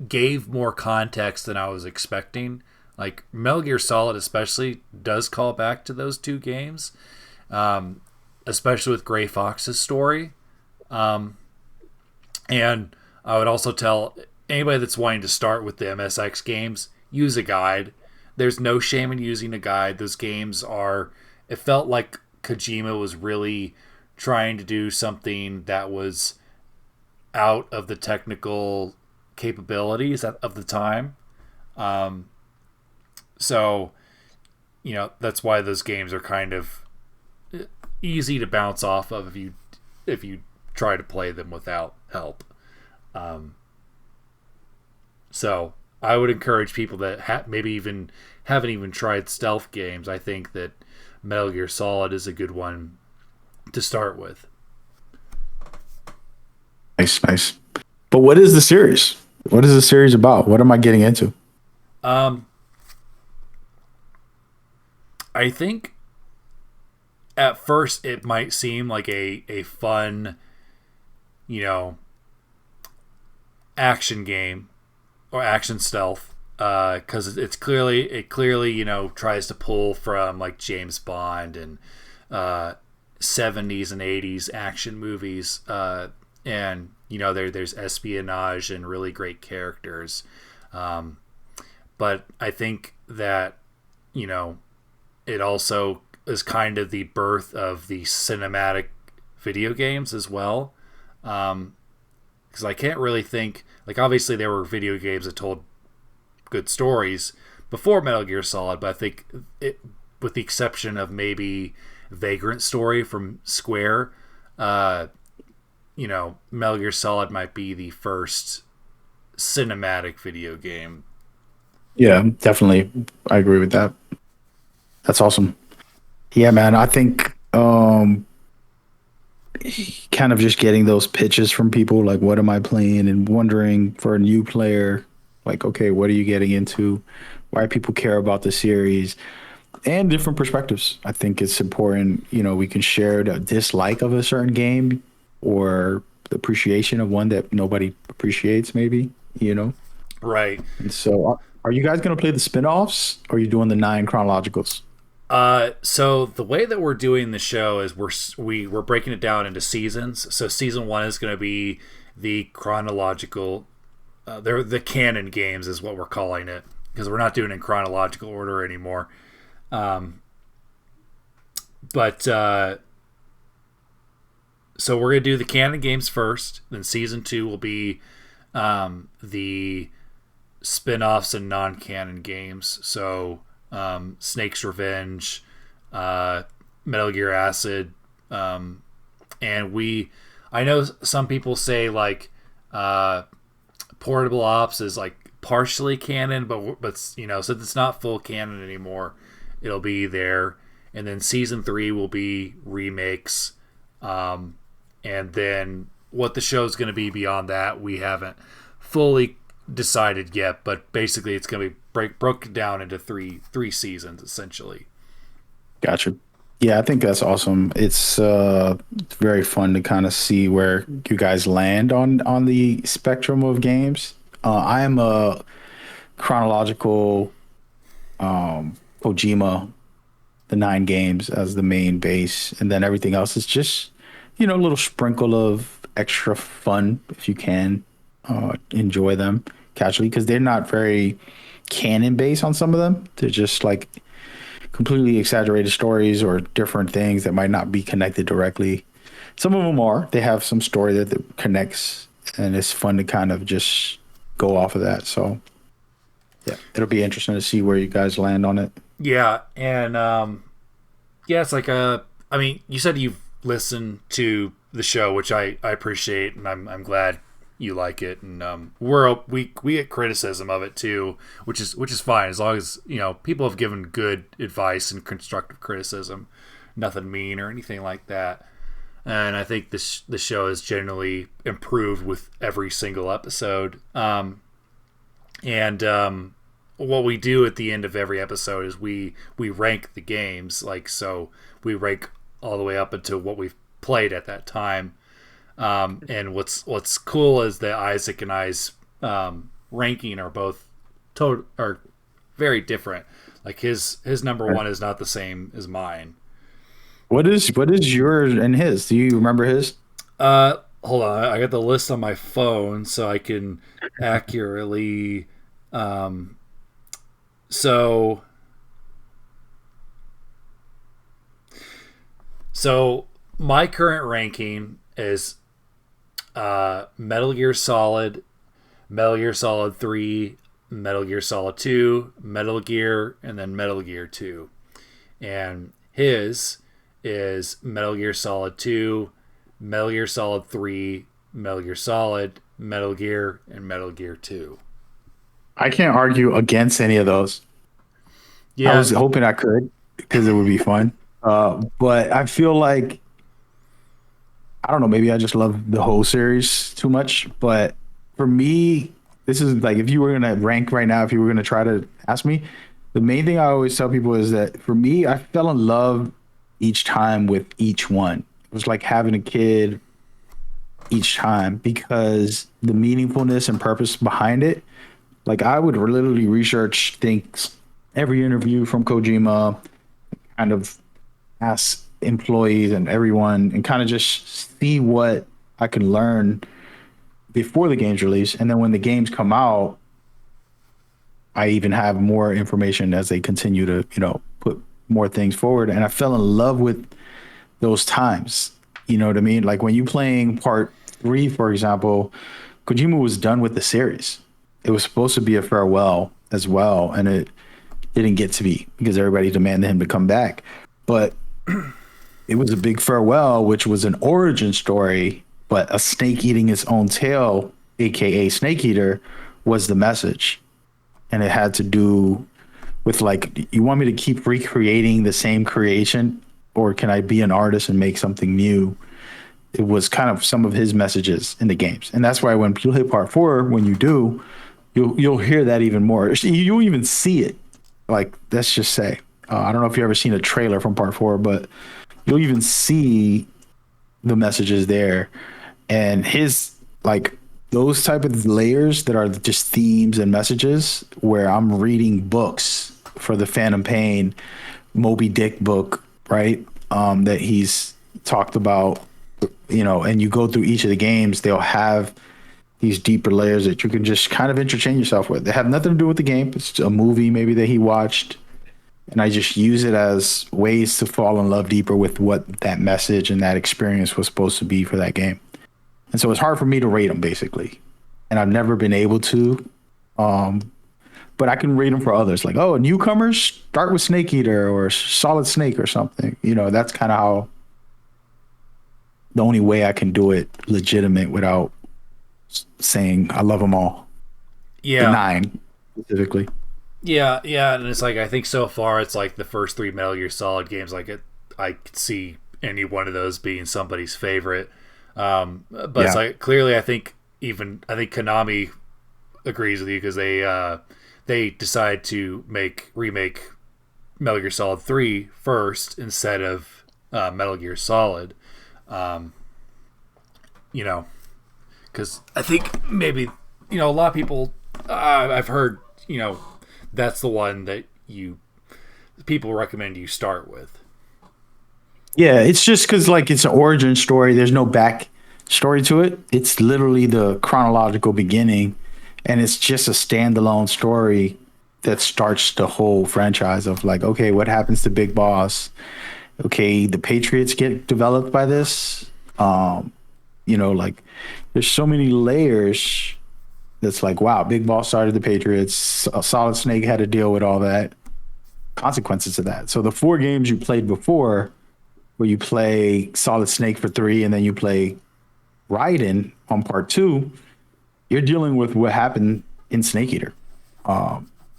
gave more context than I was expecting. Like Metal Gear Solid especially does call back to those two games, especially with Gray Fox's story. And I would also tell anybody that's wanting to start with the MSX games, use a guide. There's no shame in using a guide. Those games are, it felt like Kojima was really trying to do something that was out of the technical capabilities of the time. Um, so, you know, that's why those games are kind of easy to bounce off of if you try to play them without help. Um, so I would encourage people that maybe even haven't even tried stealth games. I think that Metal Gear Solid is a good one to start with. Nice, nice. But what is the series? What is the series about? What am I getting into? Um, I think at first it might seem like a fun, you know, action game or action stealth, because it clearly tries to pull from like James Bond and uh, 70s and 80s action movies, and there's espionage and really great characters, um, but I think that you know it also is kind of the birth of the cinematic video games as well. Because I can't really think, like, obviously there were video games that told good stories before Metal Gear Solid, but I think with the exception of maybe Vagrant Story from Square, uh, Metal Gear Solid might be the first cinematic video game. Yeah, definitely. I agree with that. That's awesome. Yeah, man. I think kind of just getting those pitches from people like what am I playing and wondering for a new player like okay, what are you getting into? Why people care about the series and different perspectives. I think it's important, we can share the dislike of a certain game or the appreciation of one that nobody appreciates maybe. Right. And so are you guys going to play the spin-offs or are you doing the nine chronologicals? So the way that we're doing the show is we're breaking it down into seasons. So season one is going to be the chronological. They're the canon games is what we're calling it because we're not doing it in chronological order anymore. Um, but so we're gonna do the canon games first. Then season two will be the spin-offs and non-canon games. So Snake's Revenge, uh, Metal Gear Acid, and I know some people say like Portable Ops is like partially canon, but since it's not full canon anymore, it'll be there. And then season three will be remakes, and then what the show's going to be beyond that, we haven't fully decided yet. But basically, it's going to be broken down into three seasons essentially. Gotcha. Yeah, I think that's awesome. It's very fun to kind of see where you guys land on the spectrum of games. I am a chronological Kojima, the nine games as the main base, and then everything else is just a little sprinkle of extra fun if you can enjoy them casually because they're not very canon based on some of them. They're just like completely exaggerated stories or different things that might not be connected directly. Some of them are. They have some story that connects, and it's fun to kind of just go off of that. So yeah, it'll be interesting to see where you guys land on it. Yeah, and yeah, it's like I mean, you said you've listened to the show, which I appreciate, and I'm glad you like it, and we get criticism of it too, which is fine as long as people have given good advice and constructive criticism, nothing mean or anything like that. And I think the show has generally improved with every single episode. And what we do at the end of every episode is we rank the games, like, so we rank all the way up until what we've played at that time. And what's cool is that Isaac and I's ranking are both are very different. Like his number one is not the same as mine. What is yours and his? Do you remember his? Hold on, I got the list on my phone so I can accurately. Um, so so my current ranking is Metal Gear Solid, Metal Gear Solid 3, Metal Gear Solid 2, Metal Gear, and then Metal Gear 2. And his is Metal Gear Solid 2, Metal Gear Solid 3, Metal Gear Solid, Metal Gear, and Metal Gear 2. I can't argue against any of those. I Yeah, was hoping I could because it would be fun. But I feel like I don't know, maybe I just love the whole series too much. But for me, this is like if you were gonna rank right now, if you were gonna try to ask me, the main thing I always tell people is that for me, I fell in love each time with each one. It was like having a kid each time because the meaningfulness and purpose behind it. Like I would literally research things, every interview from Kojima, kind of ask employees and everyone, and kind of just see what I can learn before the game's release. And then when the games come out, I even have more information as they continue to, put more things forward. And I fell in love with those times. You know what I mean? Like when you playing part three, for example, Kojima was done with the series. It was supposed to be a farewell as well, and it didn't get to be because everybody demanded him to come back. But it was a big farewell, which was an origin story, but a snake eating its own tail, aka Snake Eater, was the message. And it had to do with like, you want me to keep recreating the same creation, or can I be an artist and make something new? It was kind of some of his messages in the games, and that's why when you hit part four, when you do, you'll hear that even more. You'll even see it. Like let's just say, I don't know if you've ever seen a trailer from part four, but you'll even see the messages there, and his like those type of layers that are just themes and messages. Where I'm reading books for the Phantom Pain Moby Dick book, right? That he's talked about, and you go through each of the games, they'll have these deeper layers that you can just kind of interchange yourself with. They have nothing to do with the game. It's a movie maybe that he watched. And I just use it as ways to fall in love deeper with what that message and that experience was supposed to be for that game. And so it's hard for me to rate them basically. And I've never been able to. But I can rate them for others. Like, oh, newcomers, start with Snake Eater or Solid Snake or something. That's kind of how the only way I can do it legitimate without saying I love them all. Yeah. The nine specifically. Yeah, and it's like I think so far it's like the first three Metal Gear Solid games. Like I could see any one of those being somebody's favorite. But it's like clearly I think Konami agrees with you because they decide to remake Metal Gear Solid 3 first instead of Metal Gear Solid. Because I think maybe a lot of people I've heard that's the one that people recommend you start with. Yeah, it's just because like it's an origin story. There's no back story to it. It's literally the chronological beginning, and it's just a standalone story that starts the whole franchise of like, okay, what happens to Big Boss? Okay, the Patriots get developed by this. Like there's so many layers. That's like, wow, Big Boss started the Patriots. Solid Snake had to deal with all that consequences of that. So the four games you played before, where you play Solid Snake for 3 and then you play Raiden on part 2, you're dealing with what happened in Snake Eater.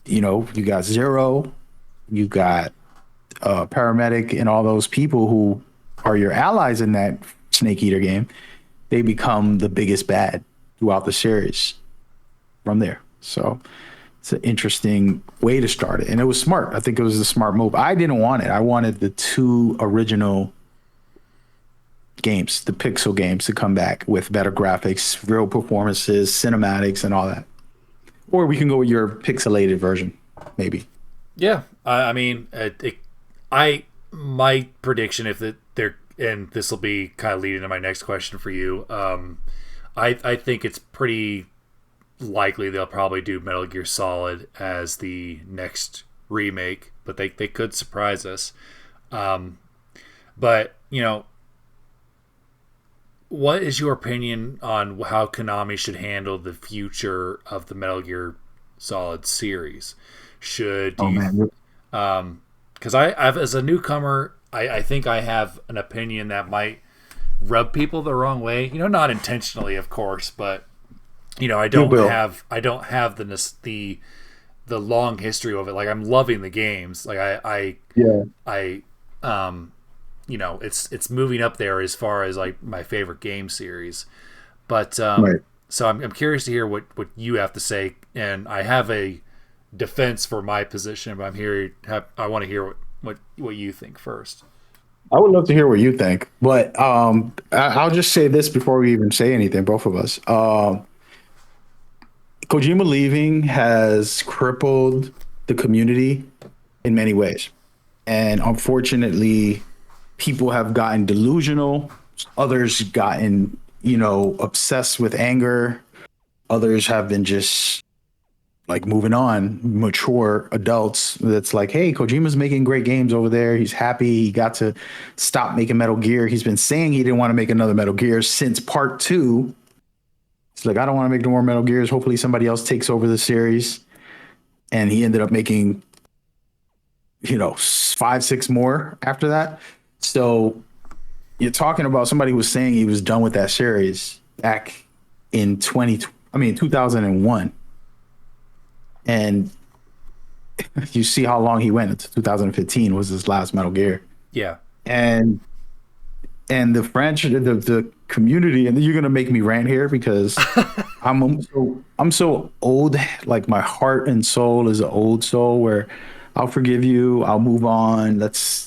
You got Zero, you got Paramedic, and all those people who are your allies in that Snake Eater game. They become the biggest bad throughout the series from there. So it's an interesting way to start it. And it was smart. I think it was a smart move. I didn't want it. I wanted the 2 original games, the Pixel games, to come back with better graphics, real performances, cinematics, and all that. Or we can go with your pixelated version, maybe. Yeah. I mean, my prediction, and this will be kind of leading to my next question for you. I think it's pretty likely they'll probably do Metal Gear Solid as the next remake, but they could surprise us. But what is your opinion on how Konami should handle the future of the Metal Gear Solid series? Because I've as a newcomer, I think I have an opinion that might rub people the wrong way. Not intentionally, of course, but I don't have the long history of it. Like I'm loving the games. Like I it's moving up there as far as like my favorite game series. But Right. so I'm curious to hear what you have to say, and I have a defense for my position, but I want to hear what you think first. I would love to hear what you think, but I'll just say this before we even say anything, both of us. Kojima leaving has crippled the community in many ways. And unfortunately, people have gotten delusional. Others gotten, obsessed with anger. Others have been just like moving on, mature adults that's like, hey, Kojima's making great games over there. He's happy. He got to stop making Metal Gear. He's been saying he didn't want to make another Metal Gear since part 2. It's like, I don't want to make no more Metal Gears. Hopefully somebody else takes over the series. And he ended up making, 5, 6 more after that. So you're talking about somebody who was saying he was done with that series back in 2001. And you see how long he went. Into 2015 was his last Metal Gear. Yeah. And the franchise, the community, and you're gonna make me rant here because I'm so old. Like my heart and soul is an old soul where I'll forgive you, I'll move on.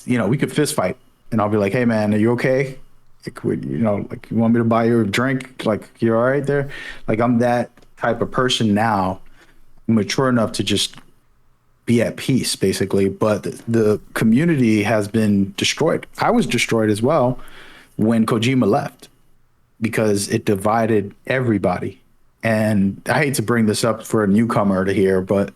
We could fist fight, and I'll be like, hey man, are you okay? Like, like you want me to buy you a drink? Like you're all right there? Like I'm that type of person now, mature enough to just be at peace, basically. But the community has been destroyed. I was destroyed as well when Kojima left because it divided everybody. And I hate to bring this up for a newcomer to hear, but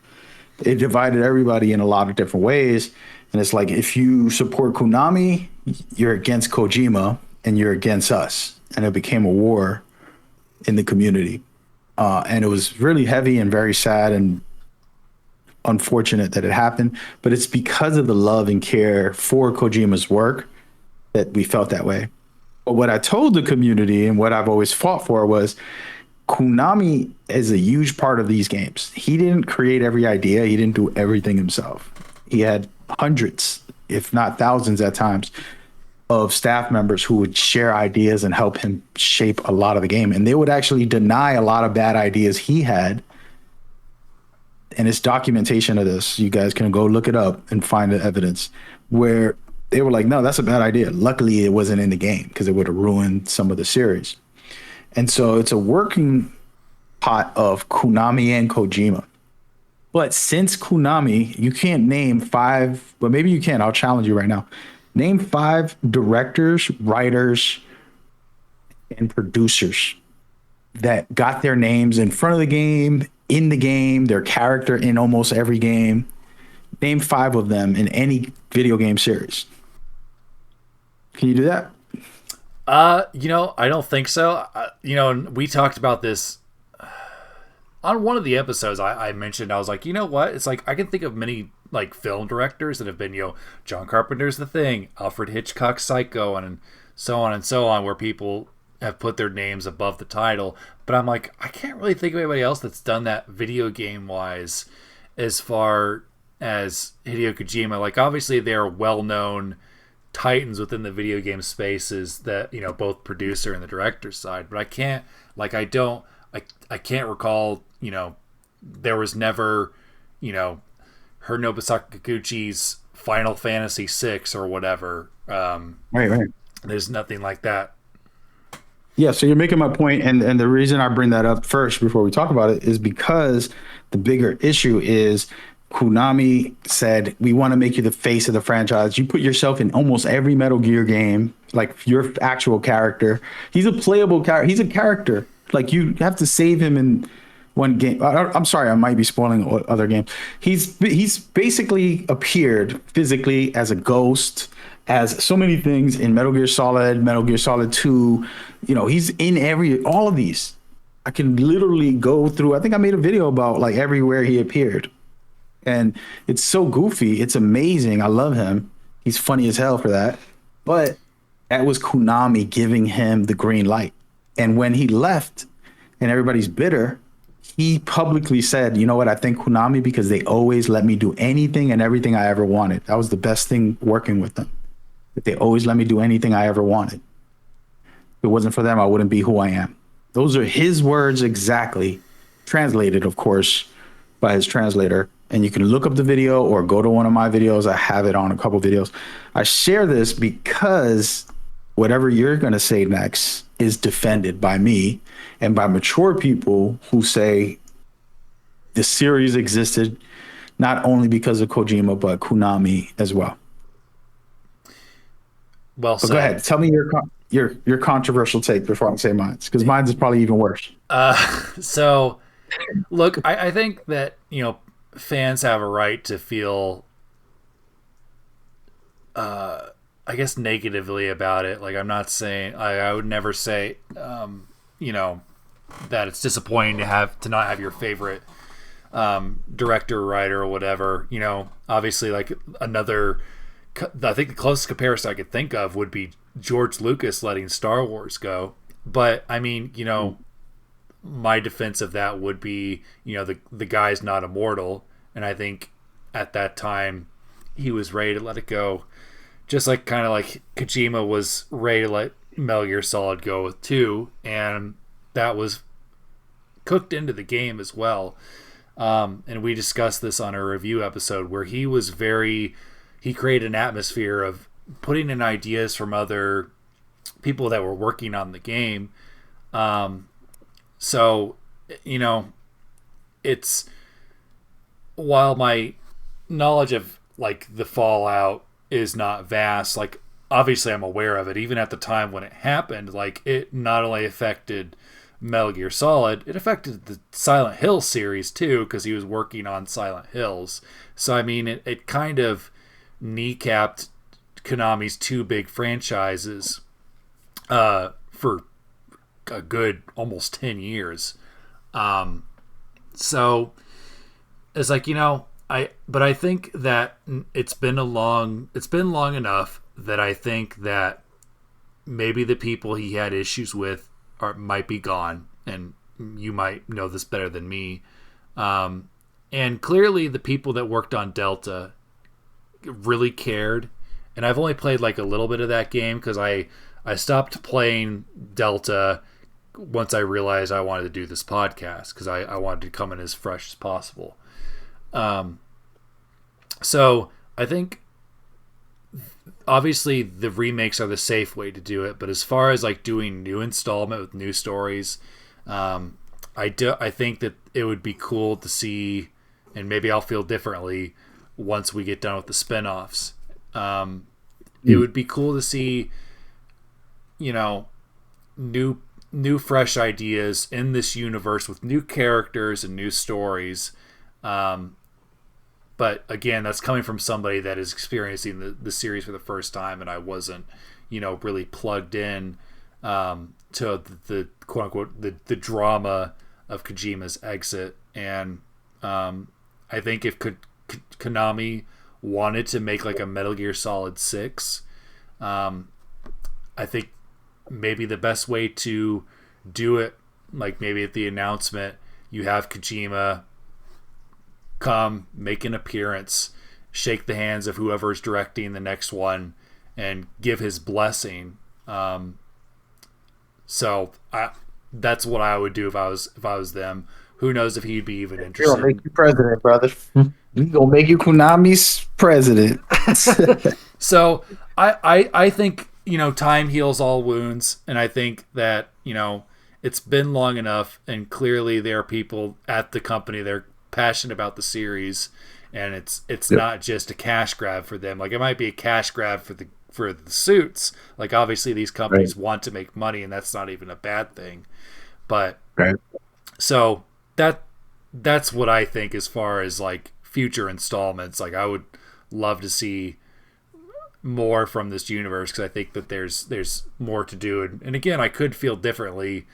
it divided everybody in a lot of different ways. And it's like, if you support Konami, you're against Kojima and you're against us. And it became a war in the community. And it was really heavy and very sad and unfortunate that it happened. But it's because of the love and care for Kojima's work that we felt that way. But what I told the community and what I've always fought for was Konami is a huge part of these games. He didn't create every idea. He didn't do everything himself. He had hundreds, if not thousands at times, of staff members who would share ideas and help him shape a lot of the game. And they would actually deny a lot of bad ideas he had. And it's documentation of this. You guys can go look it up and find the evidence where they were like, no, that's a bad idea. Luckily, it wasn't in the game because it would have ruined some of the series. And so it's a working pot of Konami and Kojima. But since Konami, you can't name 5, but maybe you can. I'll challenge you right now. Name 5 directors, writers, and producers that got their names in front of the game, in the game, their character in almost every game. Name 5 of them in any video game series. Can you do that? I don't think so. We talked about this on one of the episodes. I mentioned, I was like, you know what? It's like I can think of many like film directors that have been, John Carpenter's The Thing, Alfred Hitchcock's Psycho, and so on, where people have put their names above the title. But I'm like, I can't really think of anybody else that's done that video game wise, as far as Hideo Kojima. Like, obviously, they're well-known titans within the video game spaces that, both producer and the director side. But I can't recall, there was never, Hironobu Sakaguchi's Final Fantasy VI or whatever. Right. There's nothing like that. Yeah, so you're making my point, and the reason I bring that up first before we talk about it is because the bigger issue is Konami said, we want to make you the face of the franchise. You put yourself in almost every Metal Gear game, like your actual character. He's a playable character. He's a character. Like, you have to save him in one game. I'm sorry, I might be spoiling other games. He's basically appeared physically as a ghost, as so many things in Metal Gear Solid, Metal Gear Solid 2. He's in all of these. I can literally go through. I think I made a video about like everywhere he appeared. And it's so goofy. It's amazing. I love him. He's funny as hell for that. But that was Konami giving him the green light. And when he left and everybody's bitter, he publicly said, you know what, I thank Konami because they always let me do anything and everything I ever wanted. That was the best thing working with them. that they always let me do anything I ever wanted. If it wasn't for them, I wouldn't be who I am. Those are his words exactly, translated, of course, by his translator. And you can look up the video or go to one of my videos. I have it on a couple videos. I share this because whatever you're going to say next is defended by me and by mature people who say the series existed not only because of Kojima, but Konami as well. Well But said. go ahead. Tell me your controversial take before I say mine, because mine is probably even worse. So, look, I think that, fans have a right to feel, I guess, negatively about it. Like, I'm not saying, I would never say, that it's disappointing to not have your favorite director, writer, or whatever. Obviously, like, I think the closest comparison I could think of would be George Lucas letting Star Wars go. But I mean, my defense of that would be, the guy's not immortal, and I think at that time he was ready to let it go, just like kind of like Kojima was ready to let Metal Gear Solid go too, and that was cooked into the game as well. And we discussed this on a review episode where he created an atmosphere of putting in ideas from other people that were working on the game. So, it's, while my knowledge of like the Fallout is not vast, like obviously I'm aware of it. Even at the time when it happened, like it not only affected Metal Gear Solid, it affected the Silent Hill series too, because he was working on Silent Hills. So I mean, it kind of kneecapped Konami's two big franchises for a good almost 10 years. So it's like, but I think that it's been long enough that I think that maybe the people he had issues with might be gone, and you might know this better than me. And clearly the people that worked on Delta really cared, and I've only played like a little bit of that game because I stopped playing Delta once I realized I wanted to do this podcast, because I wanted to come in as fresh as possible. So I think obviously the remakes are the safe way to do it, but as far as like doing new installment with new stories, I think that it would be cool to see, and maybe I'll feel differently once we get done with the spin-offs. It would be cool to see, new fresh ideas in this universe with new characters and new stories. But again, that's coming from somebody that is experiencing the series for the first time, and I wasn't, really plugged in to the quote unquote the drama of Kojima's exit. And I think if Konami wanted to make like a Metal Gear Solid 6, I think maybe the best way to do it, like maybe at the announcement, you have Kojima come, make an appearance, shake the hands of whoever's directing the next one, and give his blessing. So that's what I would do if I was them. Who knows if he'd be even interested? We're gonna make you president, brother. We gonna make you Konami's president. So I think, time heals all wounds, and I think that, it's been long enough, and clearly there are people at the company, they're passionate about the series, and it's not just a cash grab for them. Like, it might be a cash grab for the suits. Like, obviously these companies want to make money, and that's not even a bad thing. But so that's what I think as far as like future installments. Like, I would love to see more from this universe, because I think that there's more to do. And again, I could feel differently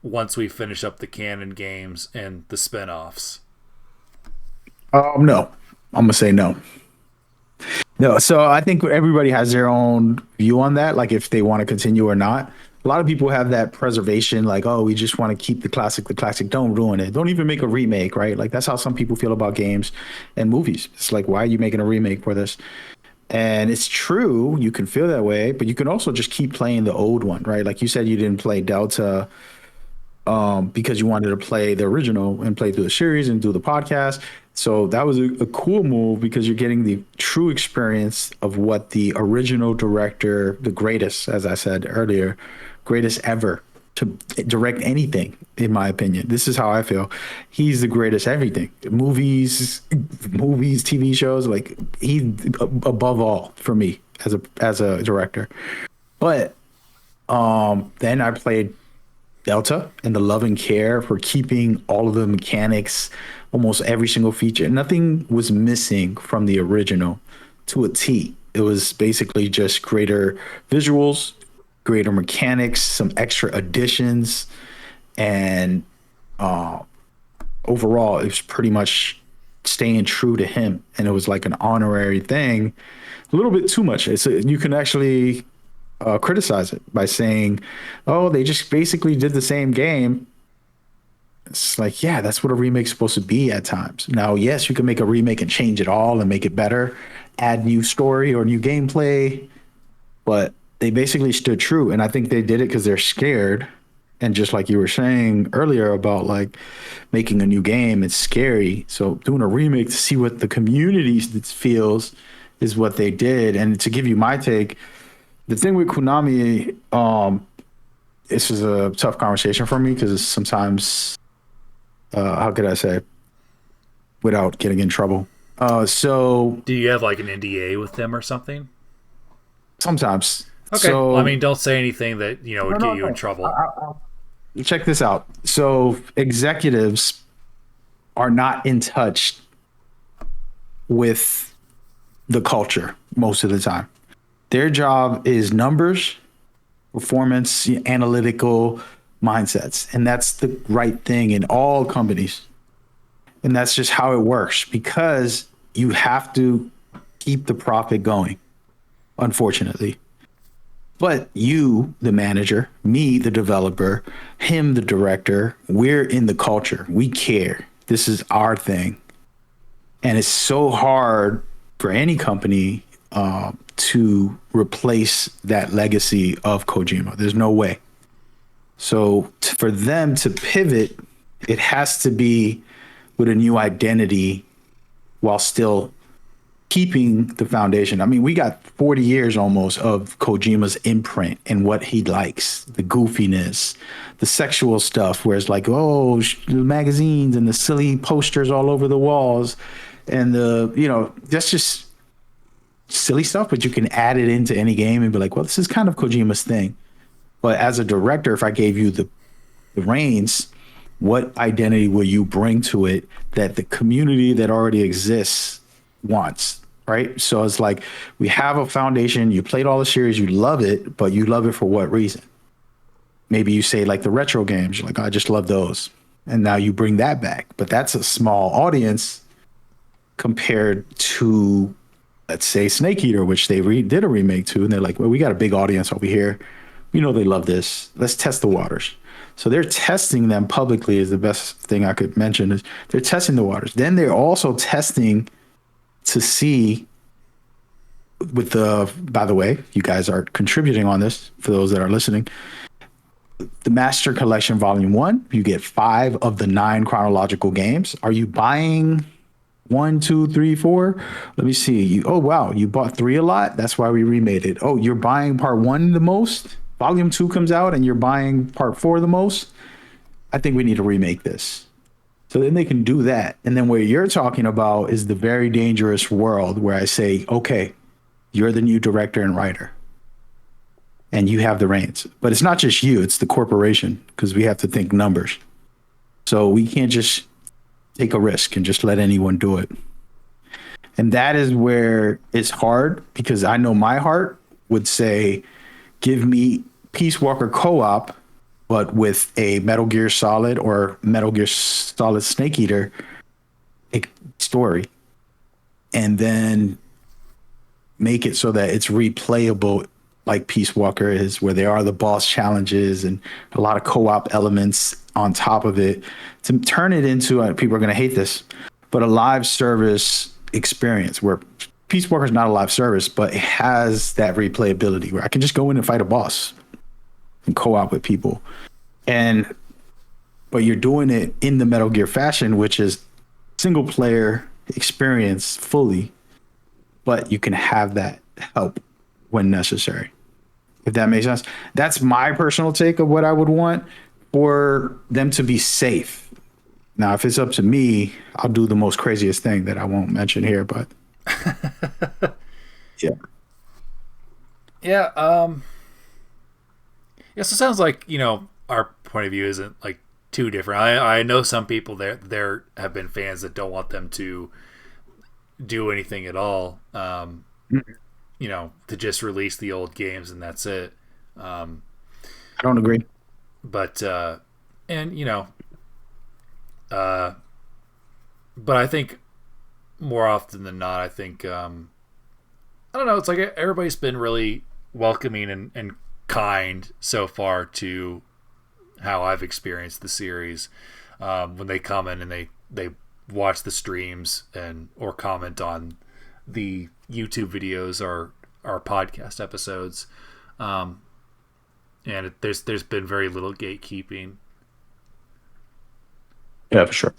once we finish up the canon games and the spin-offs. No, I'm gonna say no. No, so I think everybody has their own view on that, like if they want to continue or not. A lot of people have that preservation, like, oh, we just want to keep the classic. The classic, don't ruin it. Don't even make a remake, right? Like, that's how some people feel about games and movies. It's like, why are you making a remake for this? And it's true, you can feel that way, but you can also just keep playing the old one, right? Like you said, you didn't play Delta because you wanted to play the original and play through the series and do the podcast. So that was a cool move because you're getting the true experience of what the original director, the greatest, as I said earlier, greatest ever to direct anything, in my opinion. This is how I feel. He's the greatest everything. Movies, TV shows, like he's above all for me as a director. But then I played Delta and the love and care for keeping all of the mechanics, almost every single feature. Nothing was missing from the original to a T. It was basically just greater visuals, greater mechanics, some extra additions, and overall, it was pretty much staying true to him. And it was like an honorary thing, a little bit too much. You can actually criticize it by saying, "Oh, they just basically did the same game." It's like, yeah, that's what a remake's supposed to be at times. Now, yes, you can make a remake and change it all and make it better, add new story or new gameplay, but they basically stood true. And I think they did it because they're scared. And just like you were saying earlier about like making a new game, it's scary. So doing a remake to see what the community feels is what they did. And to give you my take, the thing with Konami, this is a tough conversation for me because sometimes, how could I say, without getting in trouble. So Do you have like an NDA with them or something? sometimes, Okay. so Well, I mean, don't say anything that would no, get you in no. trouble. Check this out. So executives are not in touch with the culture most of the time. Their job is numbers, performance, analytical mindsets. And that's the right thing in all companies. And that's just how it works because you have to keep the profit going, unfortunately. But you, the manager, me, the developer, him, the director, we're in the culture. We care. This is our thing. And it's so hard for any company to replace that legacy of Kojima. There's no way. So for them to pivot, it has to be with a new identity while still keeping the foundation. I mean, we got 40 years almost of Kojima's imprint and what he likes, the goofiness, the sexual stuff, where it's like, oh, the magazines and the silly posters all over the walls. And that's just silly stuff, but you can add it into any game and be like, well, this is kind of Kojima's thing. But as a director, if I gave you the reins, what identity will you bring to it that the community that already exists wants, right? So it's like we have a foundation. You played all the series, you love it, but you love it for what reason? Maybe you say like the retro games, you're like, I just love those. And now you bring that back. But that's a small audience compared to, let's say, Snake Eater, which they did a remake to. And they're like, well, we got a big audience over here. We know they love this. Let's test the waters. So they're testing them publicly is the best thing I could mention is they're testing the waters. Then they're also testing to see by the way, you guys are contributing on this for those that are listening. The Master Collection Volume 1, you get 5 of the 9 chronological games. Are you buying 1, 2, 3, 4? Let me see. Oh, wow. You bought 3 a lot? That's why we remade it. Oh, you're buying part 1 the most? Volume 2 comes out and you're buying part 4 the most? I think we need to remake this. So then they can do that. And then what you're talking about is the very dangerous world where I say, okay, you're the new director and writer and you have the reins. But it's not just you, it's the corporation because we have to think numbers. So we can't just take a risk and just let anyone do it. And that is where it's hard because I know my heart would say, give me Peace Walker co-op, but with a Metal Gear Solid or Metal Gear Solid Snake Eater story. And then make it so that it's replayable like Peace Walker is, where there are the boss challenges and a lot of co-op elements on top of it to turn it into, people are going to hate this, but a live service experience where Peace Walker is not a live service, but it has that replayability where I can just go in and fight a boss and co-op with people. And but you're doing it in the Metal Gear fashion, which is single player experience fully, but you can have that help when necessary. If that makes sense. That's my personal take of what I would want for them to be safe. Now, if it's up to me, I'll do the most craziest thing that I won't mention here, but yeah. Yeah. Yeah. So it sounds like our point of view isn't like too different. I know some people there have been fans that don't want them to do anything at all. To just release the old games and that's it. I don't agree. But but I think more often than not, I think I don't know. It's like everybody's been really welcoming and kind so far to how I've experienced the series. When they come in and they watch the streams or comment on the YouTube videos or our podcast episodes, and there's been very little gatekeeping. Yeah, for sure.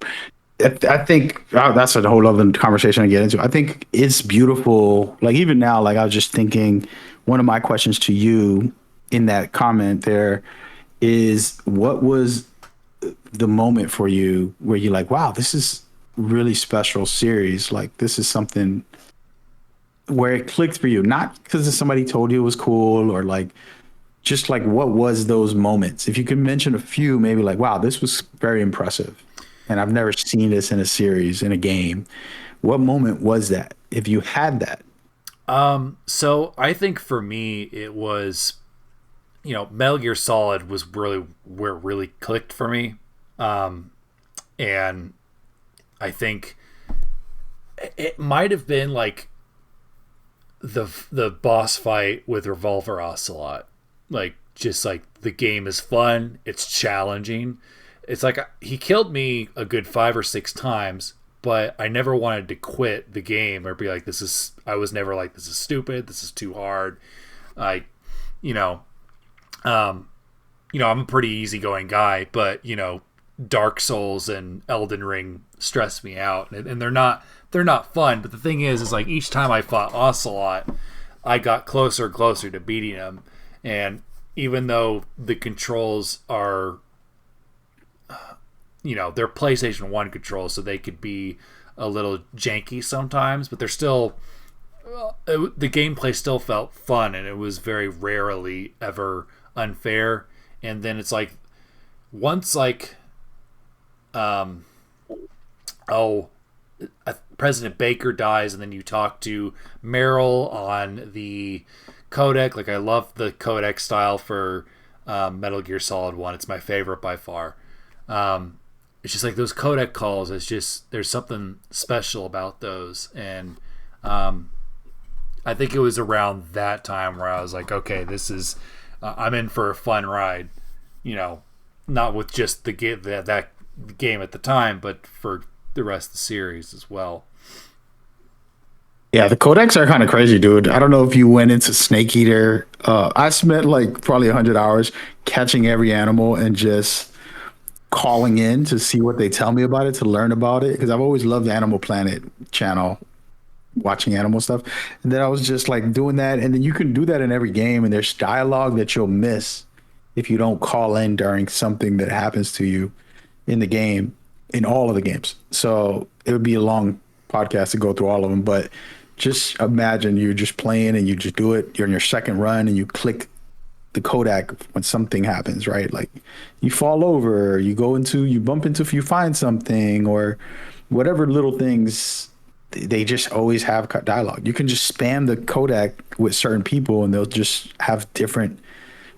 I think that's a whole other conversation to get into. I think it's beautiful. Like even now, like I was just thinking, one of my questions to you in that comment there is, what was the moment for you where you're like, wow, this is really special series. Like this is something where it clicked for you, not because somebody told you it was cool or like, just like what was those moments? If you could mention a few, maybe like, wow, this was very impressive. And I've never seen this in a series, in a game. What moment was that, if you had that? So I think for me, it was, Metal Gear Solid was really where it really clicked for me. And I think it might have been like the boss fight with Revolver Ocelot. Like, just like the game is fun, it's challenging. It's like he killed me a good 5 or 6 times, but I never wanted to quit the game or be like, I was never like, this is stupid, this is too hard. I'm a pretty easygoing guy, but Dark Souls and Elden Ring stress me out, and they're not fun. But the thing is like each time I fought Ocelot, I got closer and closer to beating him, and even though the controls are they're PlayStation 1 controls, so they could be a little janky sometimes, but they're still the gameplay still felt fun, and it was very rarely ever unfair. And then it's like once like President Baker dies, and then you talk to Meryl on the codec. Like I love the codec style for Metal Gear Solid 1. It's my favorite by far. It's just like those codec calls. It's just there's something special about those, and I think it was around that time where I was like, okay, this is I'm in for a fun ride. Not with just the game that game at the time, but for the rest of the series as well. Yeah, the codecs are kind of crazy, dude. I don't know if you went into Snake Eater. I spent like probably 100 hours catching every animal and just calling in to see what they tell me about it, to learn about it, because I've always loved the Animal Planet channel, watching animal stuff. And then I was just like doing that, and then you can do that in every game, and there's dialogue that you'll miss if you don't call in during something that happens to you in the game, in all of the games. So it would be a long podcast to go through all of them, but just imagine you're just playing and you just do it. You're in your second run and you click the Kodak when something happens, right? Like you fall over, you bump into, if you find something or whatever little things, they just always have dialogue. You can just spam the Kodak with certain people and they'll just have different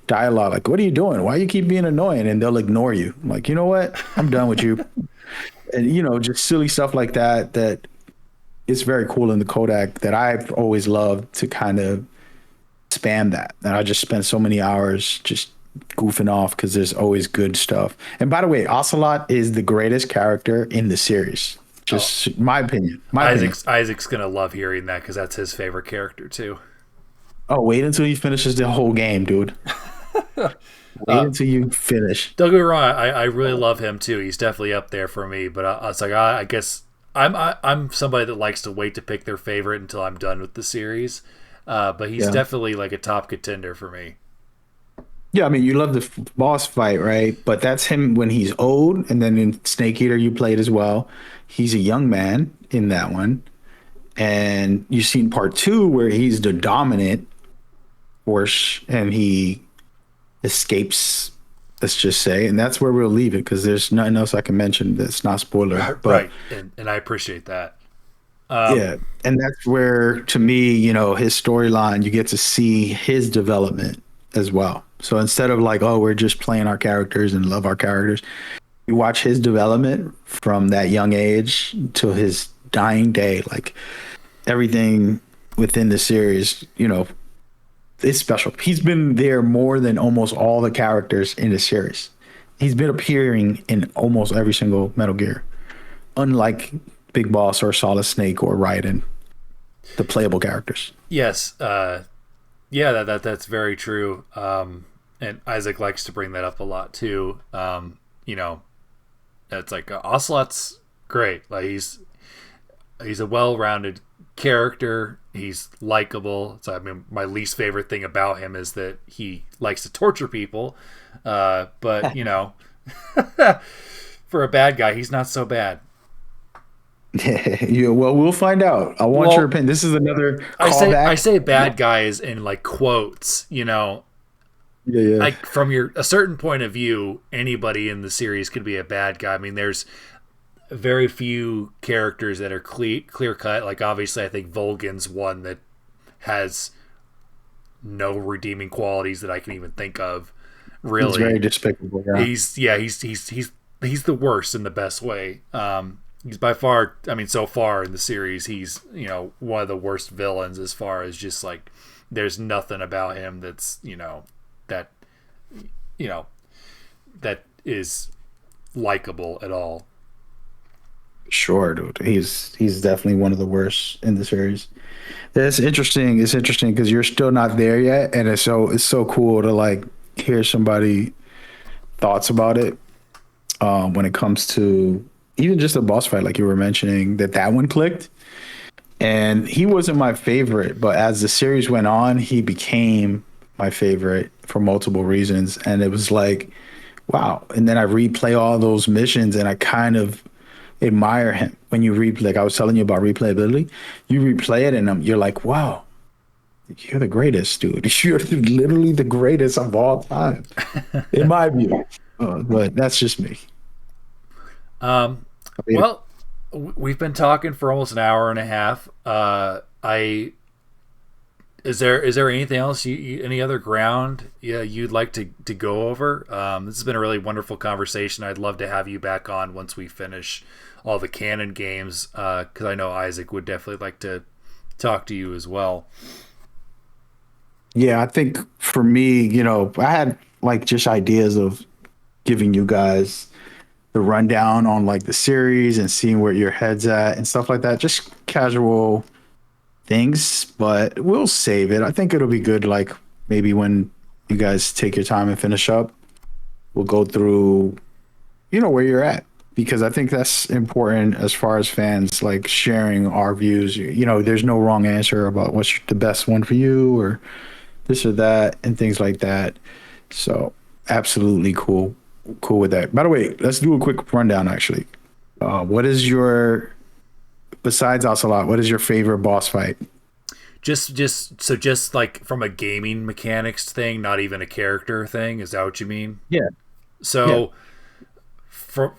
dialogue. Like, what are you doing? Why you keep being annoying? And they'll ignore you. I'm like, you know what? I'm done with you. And, just silly stuff like that is very cool in the Kodak that I've always loved to kind of spam that. And I just spent so many hours just goofing off because there's always good stuff. And by the way, Ocelot is the greatest character in the series. Oh, Just my opinion. My opinion. Isaac's gonna love hearing that because that's his favorite character too. Oh, wait until he finishes the whole game, dude. Wait Uh, until you finish. don't get me wrong, I really love him too. He's definitely up there for me. But I was like, I guess I'm somebody that likes to wait to pick their favorite until I'm done with the series. But he's Yeah. definitely like a top contender for me. Yeah, I mean, you love the boss fight, right? But that's him when he's old, and then in Snake Eater you played as well. He's a young man in that one, and you've seen part two where he's the dominant force, and he escapes. Let's just say, and that's where we'll leave it because there's nothing else I can mention that's not spoiler. But Right, and I appreciate that. yeah, and that's where, to me, his storyline, you get to see his development as well. So instead of like, oh, we're just playing our characters and love our characters, you watch his development from that young age to his dying day. Like everything within the series, it's special. He's been there more than almost all the characters in the series. He's been appearing in almost every single Metal Gear, unlike Big Boss or Solid Snake or Raiden, the playable characters. Yes, yeah, that's very true. And Isaac likes to bring that up a lot too. You know, it's like Ocelot's great. Like he's a well-rounded character. He's likable. So I mean, my least favorite thing about him is that he likes to torture people. But for a bad guy, he's not so bad. Yeah, well, we'll find out. I want your opinion. This is another I callback. say bad guys in like quotes. Yeah, yeah. Like from a certain point of view, anybody in the series could be a bad guy. I mean, there's very few characters that are clear cut. Like obviously, I think Volgan's one that has no redeeming qualities that I can even think of. Really, He's very despicable. Yeah. He's the worst in the best way. He's by far, I mean, so far in the series, he's one of the worst villains as far as just like there's nothing about him that's that you know that is likable at all. Sure, dude. He's definitely one of the worst in the series. It's interesting. It's interesting because you're still not there yet, and it's so cool to like hear somebody thoughts about it. When it comes to even just a boss fight, like you were mentioning, that one clicked, and he wasn't my favorite, but as the series went on, he became my favorite for multiple reasons, and it was like, wow. And then I replay all those missions, and I kind of admire him when you replay. Like I was telling you about replayability, you replay it, and you're like, wow, you're the greatest, dude. You're literally the greatest of all time, in my view. But that's just me. Well, we've been talking for almost an hour and a half. I is there anything else any other ground you'd like to go over? This has been a really wonderful conversation. I'd love to have you back on once we finish all the canon games because I know Isaac would definitely like to talk to you as well. Yeah, I think for me, I had like just ideas of giving you guys the rundown on like the series and seeing where your head's at and stuff like that. Just casual things, but we'll save it. I think it'll be good. Like maybe when you guys take your time and finish up, we'll go through, where you're at, because I think that's important as far as fans, like sharing our views. There's no wrong answer about what's the best one for you or this or that and things like that. So absolutely cool with that. By the way, let's do a quick rundown actually. What is your, besides Ocelot, what is your favorite boss fight? Just like from a gaming mechanics thing, not even a character thing. Is that what you mean? Yeah. So,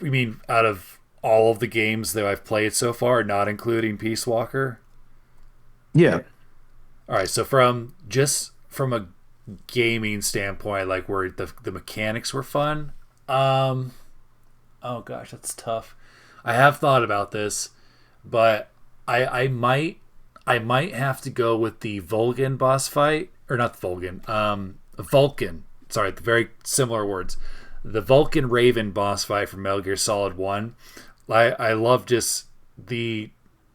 you mean out of all of the games that I've played so far, not including Peace Walker? Yeah. All right. So from a gaming standpoint, like where the mechanics were fun. Oh gosh, that's tough. I have thought about this, but I might have to go with the Vulcan boss fight, or not Vulcan, Vulcan. Sorry, very similar words. The Vulcan Raven boss fight from Metal Gear Solid 1. I love just the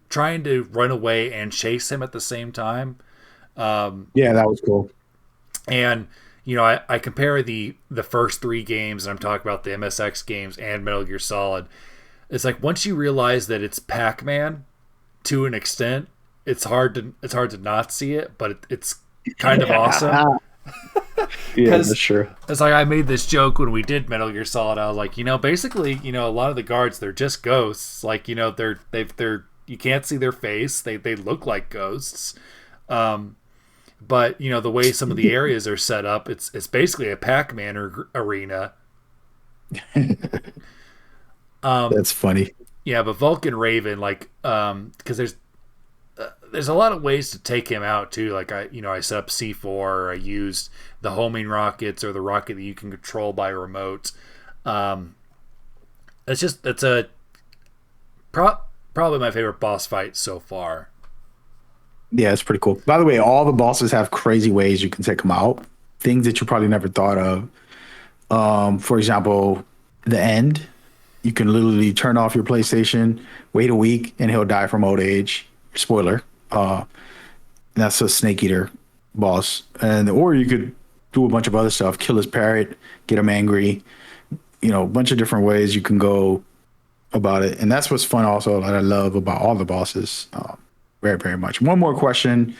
trying to run away and chase him at the same time. Yeah, that was cool. And I compare the first three games, and I'm talking about the MSX games and Metal Gear Solid. It's like once you realize that it's Pac-Man to an extent, it's hard to not see it, but it's kind of awesome. Yeah, that's true. It's like I made this joke when we did Metal Gear Solid. I was like, basically, a lot of the guards, they're just ghosts. Like, they're you can't see their face. They look like ghosts. But the way some of the areas are set up, it's basically a Pac-Man arena. That's funny. Yeah, but Vulcan Raven, like, because there's a lot of ways to take him out too. Like I set up C4, or I used the homing rockets, or the rocket that you can control by remote. It's a probably my favorite boss fight so far. Yeah, it's pretty cool. By the way, all the bosses have crazy ways you can take them out. Things that you probably never thought of. For example, the end. You can literally turn off your PlayStation, wait a week, and he'll die from old age. Spoiler. That's a snake eater boss. Or you could do a bunch of other stuff, kill his parrot, get him angry. A bunch of different ways you can go about it. And that's what's fun also that I love about all the bosses. Very, very much. One more question.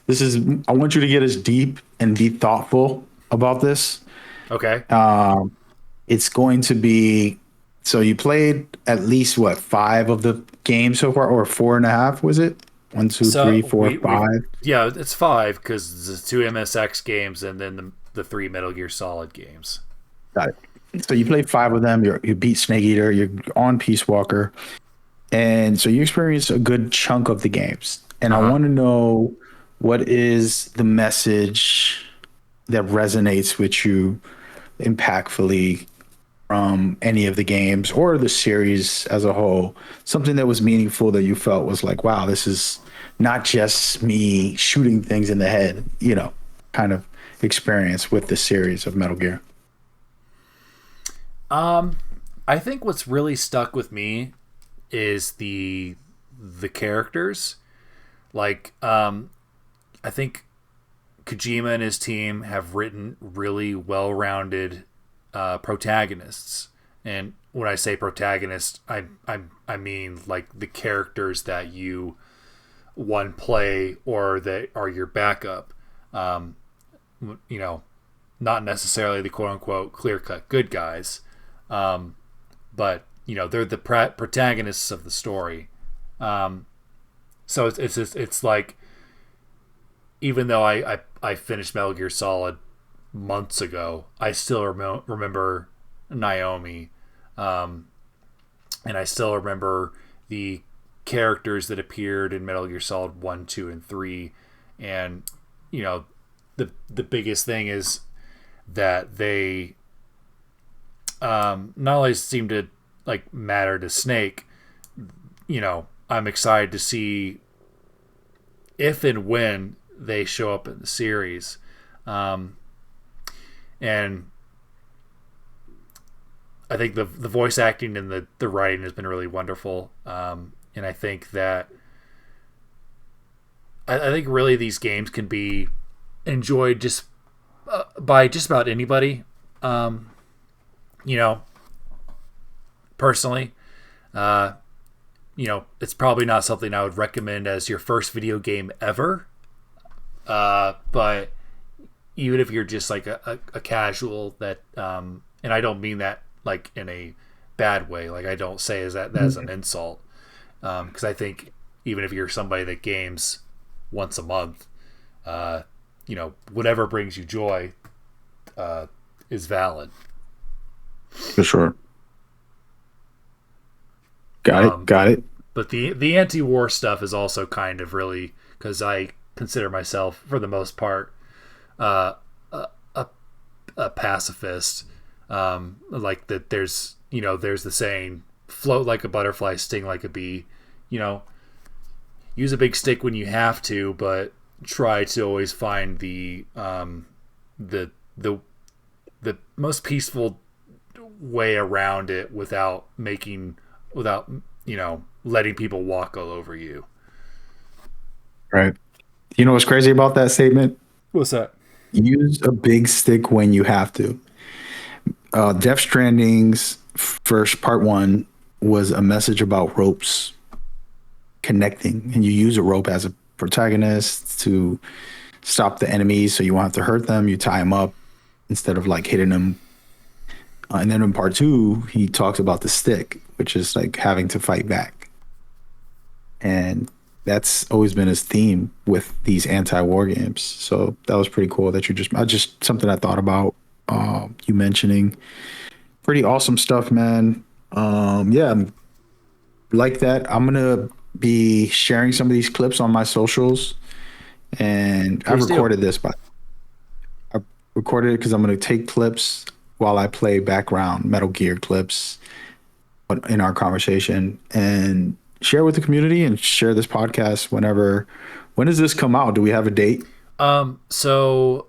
I want you to get as deep and be thoughtful about this. Okay. It's going to be, so you played at least 5 of the games so far, or 4.5, was it? 1, 2, 3, 4, 5. Yeah, it's 5 because the 2 MSX games and then the 3 Metal Gear Solid games. Got it. So you played 5 of them. You beat Snake Eater. You're on Peace Walker. And so you experienced a good chunk of the games. And I want to know, what is the message that resonates with you impactfully from any of the games or the series as a whole? Something that was meaningful that you felt was like, wow, this is not just me shooting things in the head, kind of experience with the series of Metal Gear. I think what's really stuck with me is the characters. Like, I think Kojima and his team have written really well-rounded protagonists. And when I say protagonists, I mean like the characters that you play or that are your backup. Not necessarily the quote-unquote clear-cut good guys, but they're the protagonists of the story. So it's like, even though I finished Metal Gear Solid months ago, I still remember Naomi, and I still remember the characters that appeared in Metal Gear Solid 1, 2, and 3, and the biggest thing is that they not only seem to like matter to Snake. I'm excited to see if and when they show up in the series. And I think the voice acting and the writing has been really wonderful. And I think that I think really these games can be enjoyed just by just about anybody. Personally, it's probably not something I would recommend as your first video game ever. But even if you're just like a casual that, and I don't mean that like in a bad way. Like I don't say that as an insult. Because I think even if you're somebody that games once a month, whatever brings you joy, is valid. For sure. Got it. But the anti-war stuff is also kind of really, because I consider myself, for the most part, a pacifist. Like that, there's the saying, "Float like a butterfly, sting like a bee." Use a big stick when you have to, but try to always find the most peaceful way around it without letting people walk all over you. Right. You know what's crazy about that statement? What's that? Use a big stick when you have to. Death Stranding's first part one was a message about ropes connecting, and you use a rope as a protagonist to stop the enemies so you won't have to hurt them. You tie them up instead of like hitting them. And then in part two, he talks about the stick, which is like having to fight back. And that's always been his theme with these anti-war games. So that was pretty cool that just something I thought about you mentioning. Pretty awesome stuff, man. Yeah, like that. I'm gonna be sharing some of these clips on my socials, and I recorded this, but I recorded it because I'm gonna take clips while I play background Metal Gear clips in our conversation and share with the community and share this podcast whenever. When does this come out? Do we have a date? So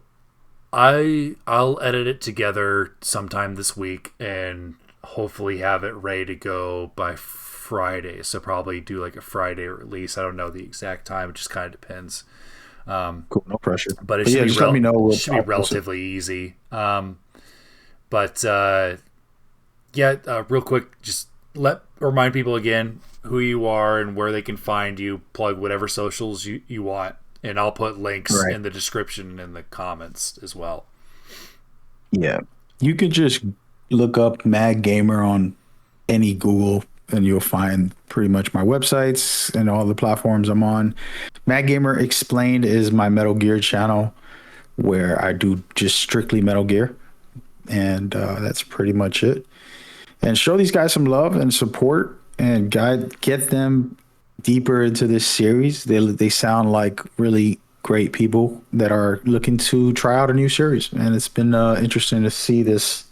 I'll edit it together sometime this week and hopefully have it ready to go by Friday. So probably do like a Friday release. I don't know the exact time. It just kind of depends. Cool, no pressure. But it should, just let me know. It should be relatively easy. But real quick, just remind people again who you are and where they can find you. Plug whatever socials you want, and I'll put links in the description and in the comments as well. Yeah, you could just look up MagGamer on any Google, and you'll find pretty much my websites and all the platforms I'm on. MagGamer Explained is my Metal Gear channel, where I do just strictly Metal Gear. And that's pretty much it. And show these guys some love and support, and get them deeper into this series. They sound like really great people that are looking to try out a new series, and it's been interesting to see this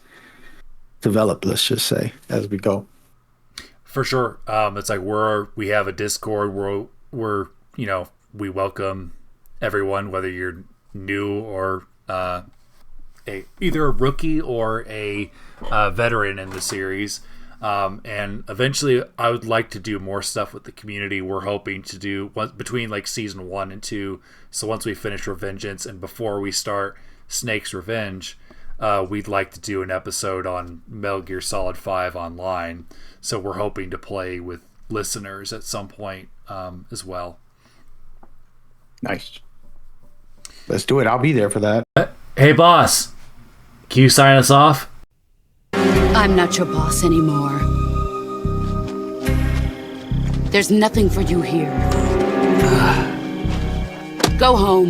develop. Let's just say as we go. For sure, it's like we have a Discord. We're we welcome everyone, whether you're new or either a rookie or a veteran in the series. And eventually I would like to do more stuff with the community. We're hoping to do between like season 1 and 2. So once we finish Revengeance and before we start Snake's Revenge, we'd like to do an episode on Metal Gear Solid 5 online. So we're hoping to play with listeners at some point as well. Nice. Let's do it. I'll be there for that. Hey, boss. Can you sign us off? I'm not your boss anymore. There's nothing for you here. Go home.